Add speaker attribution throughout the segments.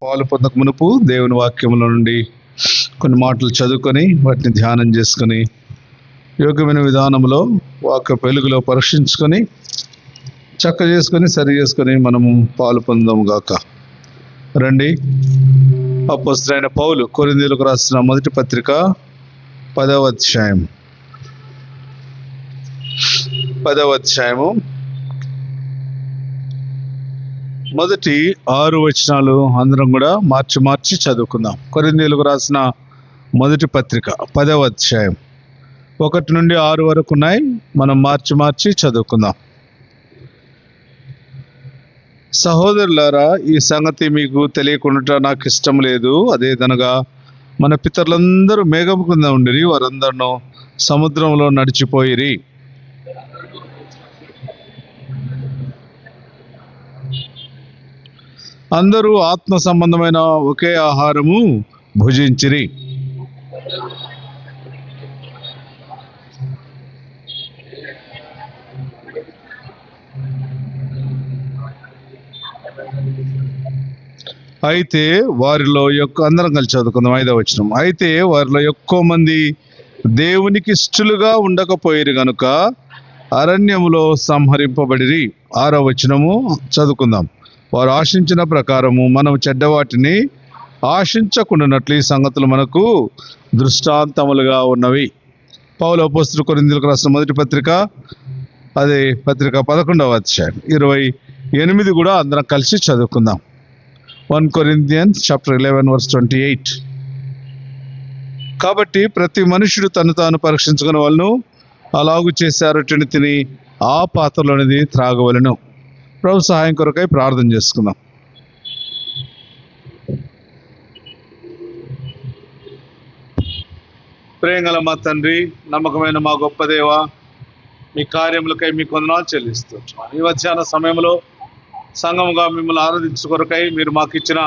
Speaker 1: పాలు పొందక మునుపు దేవుని వాక్యముల నుండి కొన్ని మాటలు చదువుకొని వాటిని ధ్యానం చేసుకొని యోగ్యమైన విధానంలో వాక్య వెలుగులో పరీక్షించుకొని చక్క చేసుకొని సరి చేసుకొని మనము పాలు పొందాము గాక. రండి. అపోస్తలుడైన పౌలు కొరింథీయులకు రాసిన మొదటి పత్రిక 10వ అధ్యాయము మొదటి 6 వచనాలు అందరం కూడా మార్చి చదువుకుందాం. కొరింథీయులకు రాసిన మొదటి పత్రిక 10వ అధ్యాయం 1 నుండి 6 వరకు ఉన్నాయి. మనం మార్చి చదువుకుందాం. సహోదరులారా, ఈ సంగతి మీకు తెలియకుండా నాకు ఇష్టం లేదు. అదేదనగా మన పితరులందరూ మేఘము కింద ఉండిరి, వారందరూ సముద్రంలో నడిచిపోయిరి. అందరూ ఆత్మ సంబంధమైన ఒకే ఆహారము భుజించిరి. అయితే వారిలో అందరం కలిసి చదువుకుందాం. 5వ వచనం. అయితే వారిలో ఎక్కువ మంది దేవునికి ఇష్టలుగా ఉండకపోయిరు గనుక అరణ్యములో సంహరింపబడిరి. 6వ వచనము చదువుకుందాం. వారు ఆశించిన ప్రకారము మనం చెడ్డవాటిని ఆశించకుండానట్లు ఈ సంగతులు మనకు దృష్టాంతములుగా ఉన్నవి. పౌలు అపోస్తలుడు కొరింథీయులకు రాసిన మొదటి పత్రిక, అదే పత్రిక 11వ అధ్యాయం 28 కూడా అందరం కలిసి చదువుకుందాం. 1 Corinthians chapter 11 verse 28. కాబట్టి ప్రతి మనుషుడు తను తాను పరీక్షించుకునే వాళ్ళను అలాగూ చేశారు తిని ఆ పాత్రలోనిది త్రాగవలను. ప్రభు సహాయం కొరకై ప్రార్థన చేసుకుందాం. ప్రేమగల మా తండ్రి, నమ్మకమైన మా గొప్ప దేవ, మీ కార్యములకై మీకు వందనాలు చెల్లిస్తున్నాం. ఈ మధ్యాహ్న సమయంలో సంఘముగా మిమ్మల్ని ఆరాధించు కొరకై మీరు మాకు ఇచ్చిన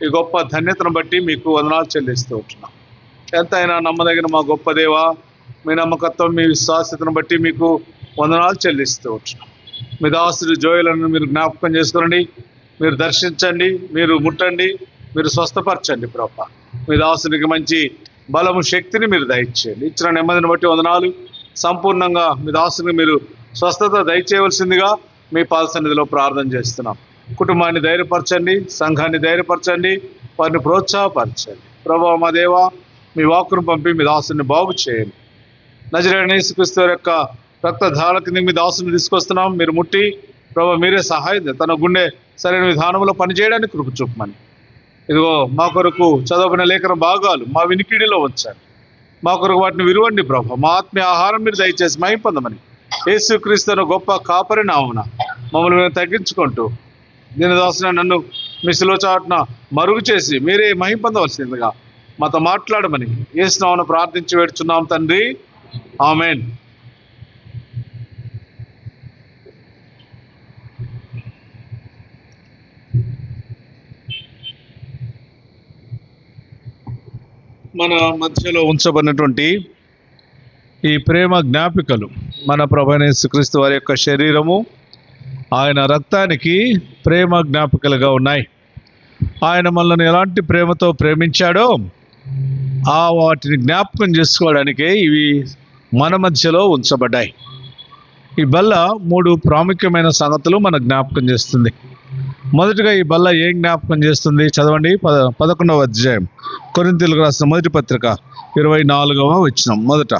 Speaker 1: ఈ గొప్ప ధన్యతను బట్టి మీకు వందనాలు చెల్లిస్తూ ఉంటున్నాం. ఎంతైనా నమ్మదగిన మా గొప్ప దేవ, మీ నమ్మకత్వం, మీ విశ్వాసతను బట్టి మీకు వందనాలు చెల్లిస్తూ ఉంటున్నాం. మీ దాసుడు జోయలను మీరు జ్ఞాపకం చేసుకోండి, మీరు దర్శించండి, మీరు ముట్టండి, మీరు స్వస్థపరచండి. ప్రభా, మీ దాసునికి మంచి బలము, శక్తిని మీరు దయచేయండి. ఇచ్చిన నెమ్మదిని బట్టి వందనాలు. సంపూర్ణంగా మీ దాసునికి మీరు స్వస్థత దయచేయవలసిందిగా మీ పాద సన్నిధిలో ప్రార్థన చేస్తున్నాం. కుటుంబాన్ని ధైర్యపరచండి, సంఘాన్ని ధైర్యపరచండి, వారిని ప్రోత్సాహపరచండి. ప్రభా మా దేవ, మీ వాక్కును పంపి మీ దాసుని బాగు చేయండి. నజరేయుడైన యేసుక్రీస్తు యొక్క రక్తధారల కింద మీ దాసుని తీసుకొస్తున్నాం. మీరు ముట్టి ప్రభా మీరే సహాయం, తన గుండె సరైన విధానంలో పనిచేయడానికి కృప చూపమని. ఇదిగో మా కొరకు చదవబడిన లేఖన భాగాలు మా వినికిడిలో వచ్చారు. మా కొరకు వాటిని విరువండి ప్రభా. మా ఆత్మీయ ఆహారం మీరు దయచేసి మహిమ పొందమని యేసుక్రీస్తు గొప్ప కాపరి నామమున మమ్మల్ని మేము తగ్గించుకుంటూ దీనిదాసున నన్ను మీ శిలువ చాటున మరుగు చేసి మీరే మహిమ పొందవలసిందిగా మాతో మాట్లాడమని యేసు నామమున ప్రార్థించి వేడుచున్నాం తండ్రి, ఆమేన్. మన మధ్యలో ఉంచబడినటువంటి ఈ ప్రేమ జ్ఞాపికలు మన ప్రభువైన యేసుక్రీస్తు వారి యొక్క శరీరము, ఆయన రక్తానికి ప్రేమ జ్ఞాపికలుగా ఉన్నాయి. ఆయన మనల్ని ఎలాంటి ప్రేమతో ప్రేమించాడో వాటిని జ్ఞాపకం చేసుకోవడానికే ఇవి మన మధ్యలో ఉంచబడ్డాయి. ఈ బల్ల 3 ప్రాముఖ్యమైన సంగతులు మన జ్ఞాపకం చేస్తుంది. మొదటిగా ఈ బల్ల ఏం జ్ఞాపకం చేస్తుంది? చదవండి. 11వ అధ్యాయం కొరింథీయులకు రాసిన మొదటి పత్రిక 24వ వచనం. మొదట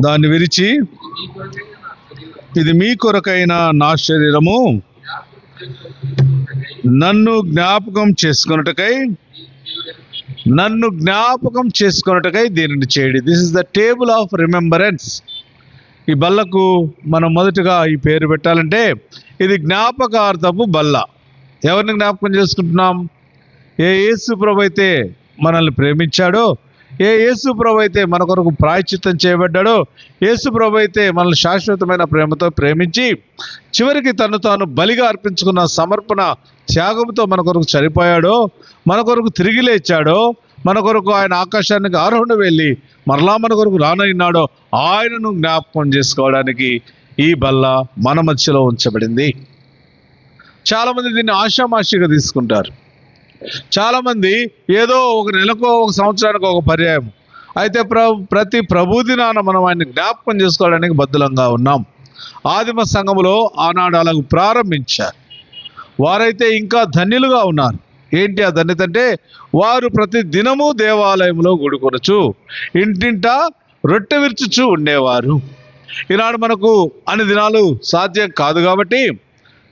Speaker 1: దాన్ని విరిచి, ఇది మీ కొరకైన నా శరీరము, నన్ను జ్ఞాపకం చేసుకొనుటకై దీనిని చేయడి. This is the table of remembrance. ఈ బల్లకు మనం మొదటగా ఈ పేరు పెట్టాలంటే ఇది జ్ఞాపకార్థపు బల్ల. ఎవరిని జ్ఞాపకం చేసుకుంటున్నాం? ఏ యేసు ప్రభు అయితే మనల్ని ప్రేమించాడో, ఏ యేసు ప్రభు అయితే మన కొరకు ప్రాయశ్చిత్తం చేయబడ్డాడో, యేసు ప్రభు అయితే మనల్ని శాశ్వతమైన ప్రేమతో ప్రేమించి చివరికి తను తాను బలిగా అర్పించుకున్న సమర్పణ త్యాగంతో మన కొరకు చనిపోయాడో, మన కొరకు తిరిగి లేచాడో, మన కొరకు ఆయన ఆకాశానికి ఆరోహణ వెళ్ళి మరలా మన కొరకు రానయ్యాడో, ఆయనను జ్ఞాపకం చేసుకోవడానికి ఈ బల్ల మన మధ్యలో ఉంచబడింది. చాలామంది దీన్ని ఆషామాషిగా తీసుకుంటారు. చాలామంది ఏదో ఒక నెలకో ఒక సంవత్సరానికి ఒక పర్యాయం. అయితే ప్రతి ప్రభు దినాన మనం ఆయన్ని జ్ఞాపకం చేసుకోవడానికి బద్ధులంగా ఉన్నాం. ఆదిమ సంఘములో ఆనాడు అలాగ ప్రారంభించారు. వారైతే ఇంకా ధన్యులుగా ఉన్నారు. ఏంటి ఆ ధన్యత అంటే, వారు ప్రతి దినము దేవాలయంలో గుడికొనొచ్చు, ఇంటింటా రొట్టె విరుచుచు ఉండేవారు. ఈనాడు మనకు అన్ని దినాలు సాధ్యం కాదు కాబట్టి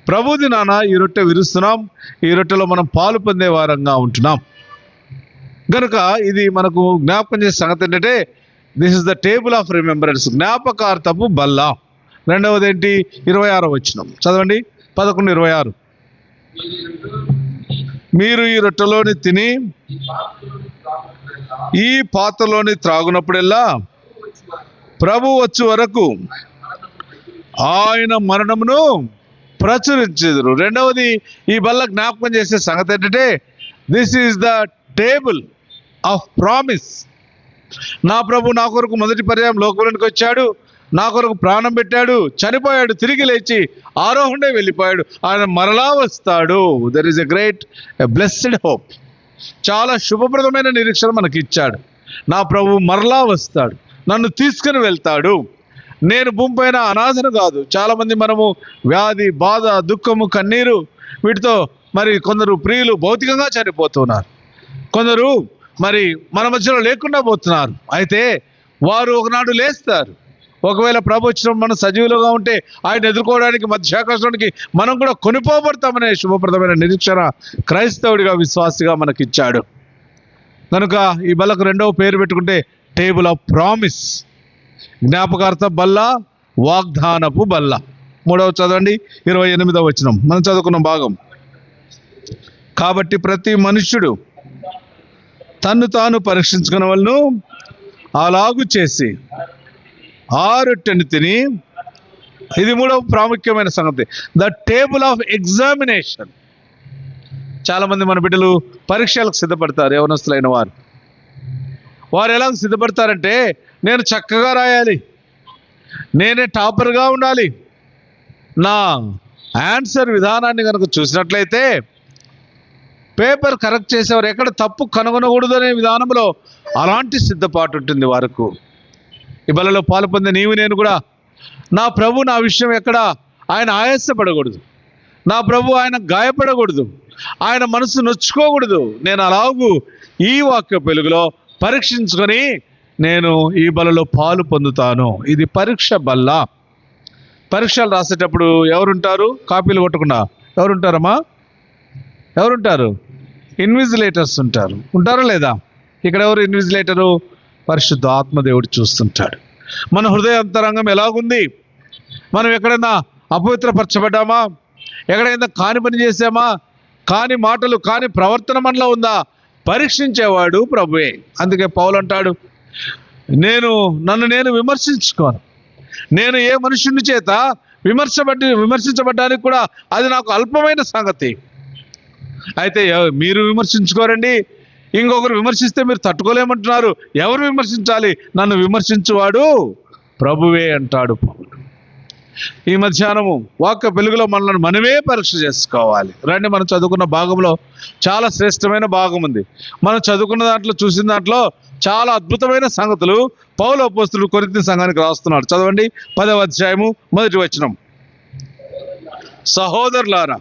Speaker 1: ప్రభు దినాన ఈ రొట్టె విరుస్తున్నాం. ఈ రొట్టెలో మనం పాలు పొందే వారంగా ఉంటున్నాం గనుక ఇది మనకు జ్ఞాపకం చేసే సంగతి ఏంటంటే, this is the table of remembrance, జ్ఞాపకార్థపు బల్ల. రెండవది ఏంటి? 26వ వచనం చదవండి. 11:26. మీరు ఈ రొట్టెలోని తిని ఈ పాత్రలోని త్రాగునప్పుడెల్లా ప్రభు వచ్చు వరకు ఆయన మరణమును ప్రచురించెదరు. రెండవది ఈ బల్ల జ్ఞాపకం చేసే సంగతి ఏంటంటే, this is the table of promise. నా ప్రభు నా కొరకు మొదటి పర్యాయం లోకంలోనికి వచ్చాడు, నా కొరకు ప్రాణం పెట్టాడు, చనిపోయాడు, తిరిగి లేచి ఆరోహణే వెళ్ళిపోయాడు, ఆయన మరలా వస్తాడు. There is a great blessed hope. చాలా శుభప్రదమైన నిరీక్షణ మనకి ఇచ్చాడు. నా ప్రభు మరలా వస్తాడు, నన్ను తీసుకుని వెళ్తాడు. నేను భూమి పైన అనాథను కాదు. చాలామంది మనము వ్యాధి, బాధ, దుఃఖము, కన్నీరు వీటితో మరి కొందరు ప్రియులు భౌతికంగా చనిపోతున్నారు, కొందరు మరి మన మధ్యలో లేకుండా పోతున్నారు. అయితే వారు ఒకనాడు లేస్తారు. ఒకవేళ ప్రభు వచ్చిన మనం సజీవులుగా ఉంటే ఆయన ఎదుర్కోవడానికి మధ్యాకాశానికి మనం కూడా కొనిపోబడతామనే శుభప్రదమైన నిరీక్షణ క్రైస్తవుడిగా, విశ్వాసిగా మనకిచ్చాడు. కనుక ఈ బల్లకు రెండవ పేరు పెట్టుకుంటే టేబుల్ ఆఫ్ ప్రామిస్, జ్ఞాపకార్థ బల్ల, వాగ్దానపు బల్ల. మూడవ చదవండి, 28వ వచనం మనం చదువుకున్న భాగం. కాబట్టి ప్రతి మనుష్యుడు తన్ను తాను పరీక్షించుకున్న వాళ్ళను అలాగు చేసి ఆ రొట్టెను తిని, ఇది మూడవ ప్రాముఖ్యమైన సంగతి, ద టేబుల్ ఆఫ్ ఎగ్జామినేషన్. చాలామంది మన బిడ్డలు పరీక్షలకు సిద్ధపడతారు. యవనస్తులైన వారు ఎలా సిద్ధపడతారంటే, నేను చక్కగా రాయాలి, నేనే టాపర్గా ఉండాలి. నా ఆన్సర్ విధానాన్ని కనుక చూసినట్లయితే పేపర్ కరెక్ట్ చేసేవారు ఎక్కడ తప్పు కనుగొనకూడదు అనే విధానంలో అలాంటి సిద్ధపాటు ఉంటుంది వారికి. ఈ బలలో పాలు పొందే నీవు నేను కూడా నా ప్రభు నా విషయం ఎక్కడ ఆయన ఆయాసపడకూడదు, నా ప్రభు ఆయన గాయపడకూడదు, ఆయన మనసు నొచ్చుకోకూడదు. నేను అలాగూ ఈ వాక్య వెలుగులో పరీక్షించుకొని నేను ఈ బలలో పాలు పొందుతాను. ఇది పరీక్ష బల్ల. పరీక్షలు రాసేటప్పుడు ఎవరుంటారు? కాపీలు కొట్టకుండా ఎవరుంటారమ్మా? ఎవరుంటారు? ఇన్విజిలేటర్స్ ఉంటారు. ఉంటారా లేదా? ఇక్కడ ఎవరు ఇన్విజిలేటరు? పరిశుద్ధ ఆత్మదేవుడు చూస్తుంటాడు. మన హృదయ అంతరంగం ఎలాగుంది? మనం ఎక్కడైనా అపవిత్రపరచబడ్డామా? ఎక్కడైనా కాని పని చేసామా? కాని మాటలు, కాని ప్రవర్తన మనలో ఉందా? పరీక్షించేవాడు ప్రభువే. అందుకే పౌలు అంటాడు, నన్ను నేను విమర్శించుకోను. నేను ఏ మనుషుని చేత విమర్శించబడ్డానికి కూడా అది నాకు అల్పమైన సంగతి. అయితే మీరు విమర్శించుకోరండి, ఇంకొకరు విమర్శిస్తే మీరు తట్టుకోలేమంటున్నారు. ఎవరు విమర్శించాలి? నన్ను విమర్శించువాడు ప్రభువే అంటాడు పౌలు. ఈ మధ్యాహ్నము వాక్య వెలుగులో మనల్ని మనమే పరీక్ష చేసుకోవాలి. రండి, మనం చదువుకున్న భాగంలో చాలా శ్రేష్టమైన భాగం ఉంది. మనం చదువుకున్న దాంట్లో, చూసిన దాంట్లో చాలా అద్భుతమైన సంగతులు పౌలు అపోస్తలుడు కొరింథీ సంఘానికి రాస్తున్నాడు. చదవండి, 10వ అధ్యాయము 1వ వచనం. సహోదరులారా,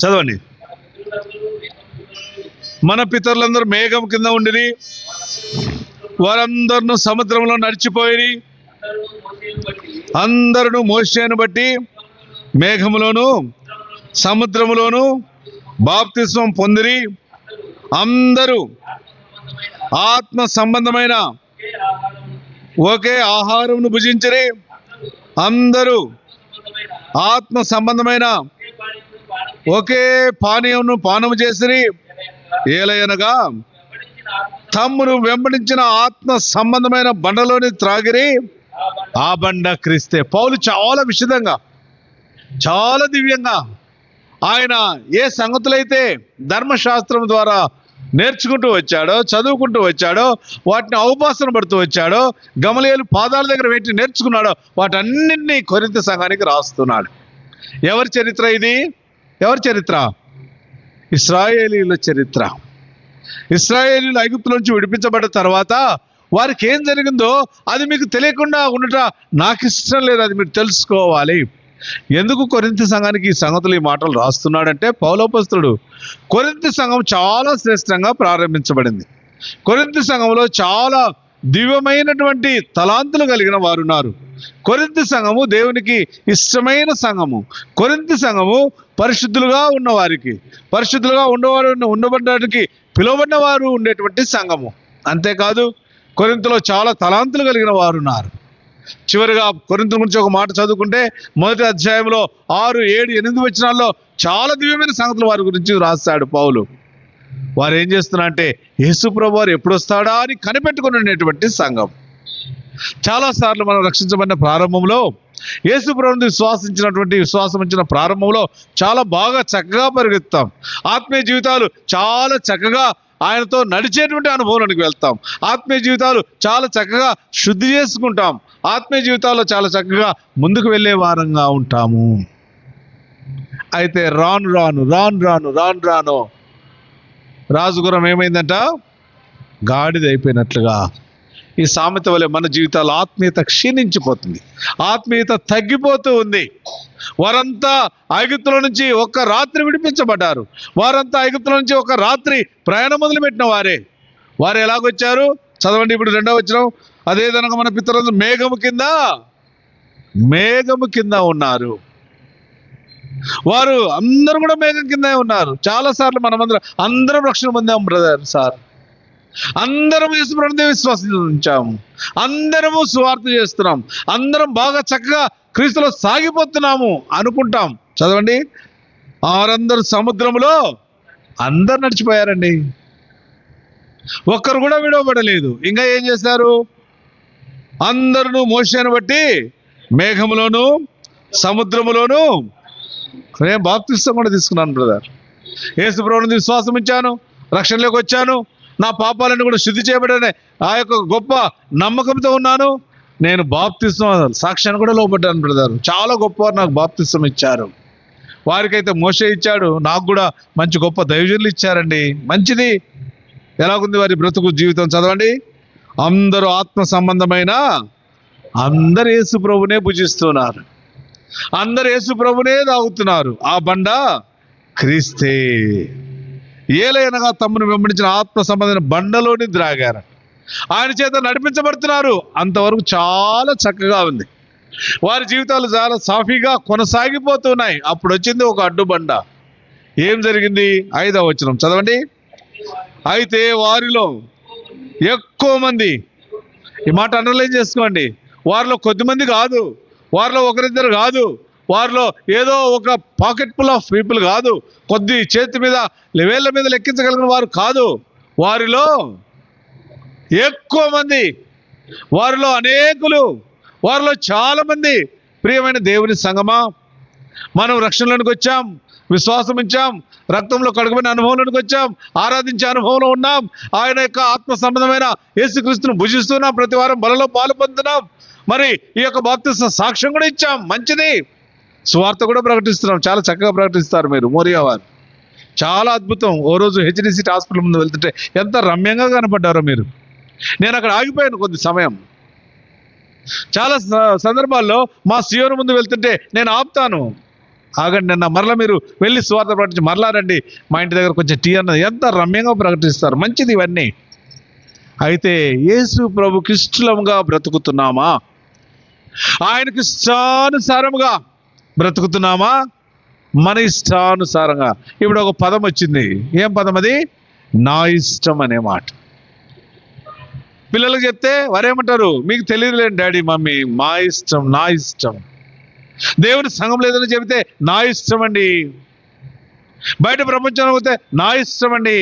Speaker 1: చదవండి. మన పితరులందరూ మేఘం కింద ఉండిరి, వారందరూ సముద్రంలో నడిచిపోయి, అందరూ మోషేను బట్టి మేఘములోను సముద్రములోను బాప్తిస్మం పొందిరి. అందరూ ఆత్మ సంబంధమైన ఒకే ఆహారమును భుజించిరి. అందరూ ఆత్మ సంబంధమైన ఒకే పానీయమును పానము చేసిరి. ఏలయనగా తమ్మును వెంబడించిన ఆత్మ సంబంధమైన బండలోని త్రాగిరి, ఆ బండ క్రీస్తే. పౌలు చాలా విశదంగా, చాలా దివ్యంగా ఆయన ఏ సంగతులైతే ధర్మశాస్త్రం ద్వారా నేర్చుకుంటూ వచ్చాడో, చదువుకుంటూ వచ్చాడో, వాటిని అవపాసన పడుతూ వచ్చాడో, గమలీయేలు పాదాల దగ్గర పెట్టి నేర్చుకున్నాడో, వాటన్నింటినీ కొరింథీ సంఘానికి రాస్తున్నాడు. ఎవరి చరిత్ర ఇది? ఎవరి చరిత్ర? ఇశ్రాయేలీయుల చరిత్ర. ఇశ్రాయేలీయులు ఐగుప్తు నుంచి విడిపించబడ్డ తర్వాత వారికి ఏం జరిగిందో అది మీకు తెలియకుండా ఉండట నాకు ఇష్టం లేదు, అది మీరు తెలుసుకోవాలి. ఎందుకు కొరింథీ సంఘానికి ఈ సంగతులు, ఈ మాటలు రాస్తున్నాడంటే, పౌలపుత్రుడు కొరింథీ సంఘం చాలా శ్రేష్టంగా ప్రారంభించబడింది. కొరింథీ సంఘంలో చాలా దివ్యమైనటువంటి తలాంతులు కలిగిన వారు ఉన్నారు. కొరింథీ సంఘము దేవునికి ఇష్టమైన సంఘము. కొరింథీ సంఘము పరిశుద్ధులుగా ఉన్నవారికి, పరిశుద్ధులుగా ఉండబడడానికి పిలువబడిన వారు ఉండేటువంటి సంఘము. అంతేకాదు కొరింథీలో చాలా తలాంతులు కలిగిన వారు ఉన్నారు. చివరిగా కొరింథీ గురించి ఒక మాట చదువుకుంటే, మొదటి అధ్యాయంలో 6, 7, 8 వచనాల్లో చాలా దివ్యమైన సంగతులు వారి గురించి రాస్తాడు పౌలు. వారు ఏం చేస్తున్నారంటే, యేసు ప్రభువు వారు ఎప్పుడు వస్తాడా అని కనిపెట్టుకుని ఉండేటువంటి సంఘం. చాలాసార్లు మనం రక్షించబడిన ప్రారంభంలో, యేసు ప్రభువుని విశ్వాసం ఇచ్చిన ప్రారంభంలో చాలా బాగా చక్కగా పరిగెత్తాం. ఆత్మీయ జీవితాలు చాలా చక్కగా ఆయనతో నడిచేటువంటి అనుభవంలోనికి వెళ్తాం. ఆత్మీయ జీవితాలు చాలా చక్కగా శుద్ధి చేసుకుంటాం. ఆత్మీయ జీవితాల్లో చాలా చక్కగా ముందుకు వెళ్ళే వారంగా ఉంటాము. అయితే రాను రాను రాజుగురం ఏమైందంట? గాడిద అయిపోయినట్లుగా ఈ సామెత వలె మన జీవితాలు ఆత్మీయత క్షీణించిపోతుంది, ఆత్మీయత తగ్గిపోతూ ఉంది. వారంతా ఐగుప్తుల నుంచి ఒక రాత్రి విడిపించబడ్డారు. వారంతా ఐగుప్తుల నుంచి ఒక రాత్రి ప్రయాణం మొదలుపెట్టిన వారు ఎలాగొచ్చారు? చదవండి ఇప్పుడు 2వ వచనం. అదేదనగా మన పితరులు మేఘము కింద ఉన్నారు. వారు అందరూ కూడా మేఘం కిందే ఉన్నారు. చాలాసార్లు అందరం రక్షణ పొందాం బ్రదర్ సార్. అందరం యేసు ప్రభువుని విశ్వసించాము, అందరము సువార్త చేస్తున్నాం, అందరం బాగా చక్కగా క్రీస్తులో సాగిపోతున్నాము అనుకుంటాం. చదవండి, వారందరూ సముద్రములో అందరు నడిచిపోయారండి, ఒక్కరు కూడా విడవబడలేదు. ఇంకా ఏం చేశారు? అందరూ మోషేను బట్టి మేఘములోను సముద్రములోను. నేను బాప్తిస్తం కూడా తీసుకున్నాను బ్రదర్. యేసు ప్రభువుని విశ్వాసం ఇచ్చాను, రక్షణలోకి వచ్చాను, నా పాపాలను కూడా శుద్ధి చేయబడనే ఆ యొక్క గొప్ప నమ్మకంతో ఉన్నాను. నేను బాప్తిస్తం సాక్ష్యాన్ని కూడా లోపడ్డాను బ్రదర్. చాలా గొప్పవారు నాకు బాప్తిస్తం ఇచ్చారు. వారికైతే మోషే ఇచ్చాడు, నాకు కూడా మంచి గొప్ప దైవజనులు ఇచ్చారండి. మంచిది. ఎలాగుంది వారి బ్రతుకు జీవితం? చదవండి. అందరూ ఆత్మ సంబంధమైన అందరు యేసు ప్రభునే భుజిస్తున్నారు, అందరు యేసు ప్రభునే తాగుతున్నారు. ఆ బండ క్రీస్తే. ఏలైనగా తమను వెంబడించిన ఆత్మ సంబంధమైన బండలోని ద్రాగారు, ఆయన చేత నడిపించబడుతున్నారు. అంతవరకు చాలా చక్కగా ఉంది. వారి జీవితాలు చాలా సాఫీగా కొనసాగిపోతున్నాయి. అప్పుడు వచ్చింది ఒక అడ్డుబండ. ఏం జరిగింది? 5వ వచనం చదవండి. అయితే వారిలో ఎక్కువ మంది, ఈ మాట అండర్లైన్ చేసుకోండి, వారిలో కొద్దిమంది కాదు, వారిలో ఒకరిద్దరు కాదు, వారిలో ఏదో ఒక పాకెట్ ఫుల్ ఆఫ్ పీపుల్ కాదు, కొద్ది చేతి మీద వేళ్ల మీద లెక్కించగలిగిన వారు కాదు, వారిలో ఎక్కువ మంది, వారిలో అనేకులు, వారిలో చాలా మంది. ప్రియమైన దేవుని సంగమా, మనం రక్షణలోనికి వచ్చాం, విశ్వాసం ఇచ్చాం, రక్తంలో కడగబడిన అనుభవంలోనికి వచ్చాం, ఆరాధించే అనుభవంలో ఉన్నాం, ఆయన యొక్క ఆత్మ సంబంధమైన యేసుక్రీస్తును భుజిస్తున్నాం, ప్రతి వారం బలలో పాలు పొందుతున్నాం. మరి ఈ యొక్క బాప్తిస్మ సాక్ష్యం కూడా ఇచ్చాం, మంచిది. సువార్త కూడా ప్రకటిస్తున్నాం, చాలా చక్కగా ప్రకటిస్తారు మీరు మోరియా వారు. చాలా అద్భుతం. ఓ రోజు హెచ్డిసి హాస్పిటల్ ముందు వెళ్తుంటే ఎంత రమ్యంగా కనపడ్డారో మీరు. నేను అక్కడ ఆగిపోయాను కొద్ది సమయం. చాలా సందర్భాల్లో మా సియోను ముందు వెళ్తుంటే నేను ఆపుతాను, ఆగండి అన్న, మరలా మీరు వెళ్ళి సువార్త ప్రకటించి మరలా రండి, మా ఇంటి దగ్గర కొంచెం టీ అన్నది. ఎంత రమ్యంగా ప్రకటిస్తారు, మంచిది ఇవన్నీ. అయితే యేసు ప్రభుకి ఇష్టంగా బ్రతుకుతున్నామా? ఆయనకి ఇష్టానుసారముగా బ్రతుకుతున్నామా? మన ఇష్టానుసారంగా. ఇప్పుడు ఒక పదం వచ్చింది. ఏం పదం అది? నా ఇష్టం అనే మాట. పిల్లలకు చెప్తే వారేమంటారు? మీకు తెలియదులేండి డాడీ మమ్మీ, మా ఇష్టం, నా ఇష్టం. దేవుని సంఘం లేదని చెబితే నా ఇష్టం అండి, బయట ప్రపంచంలో పోతే నా ఇష్టం అండి.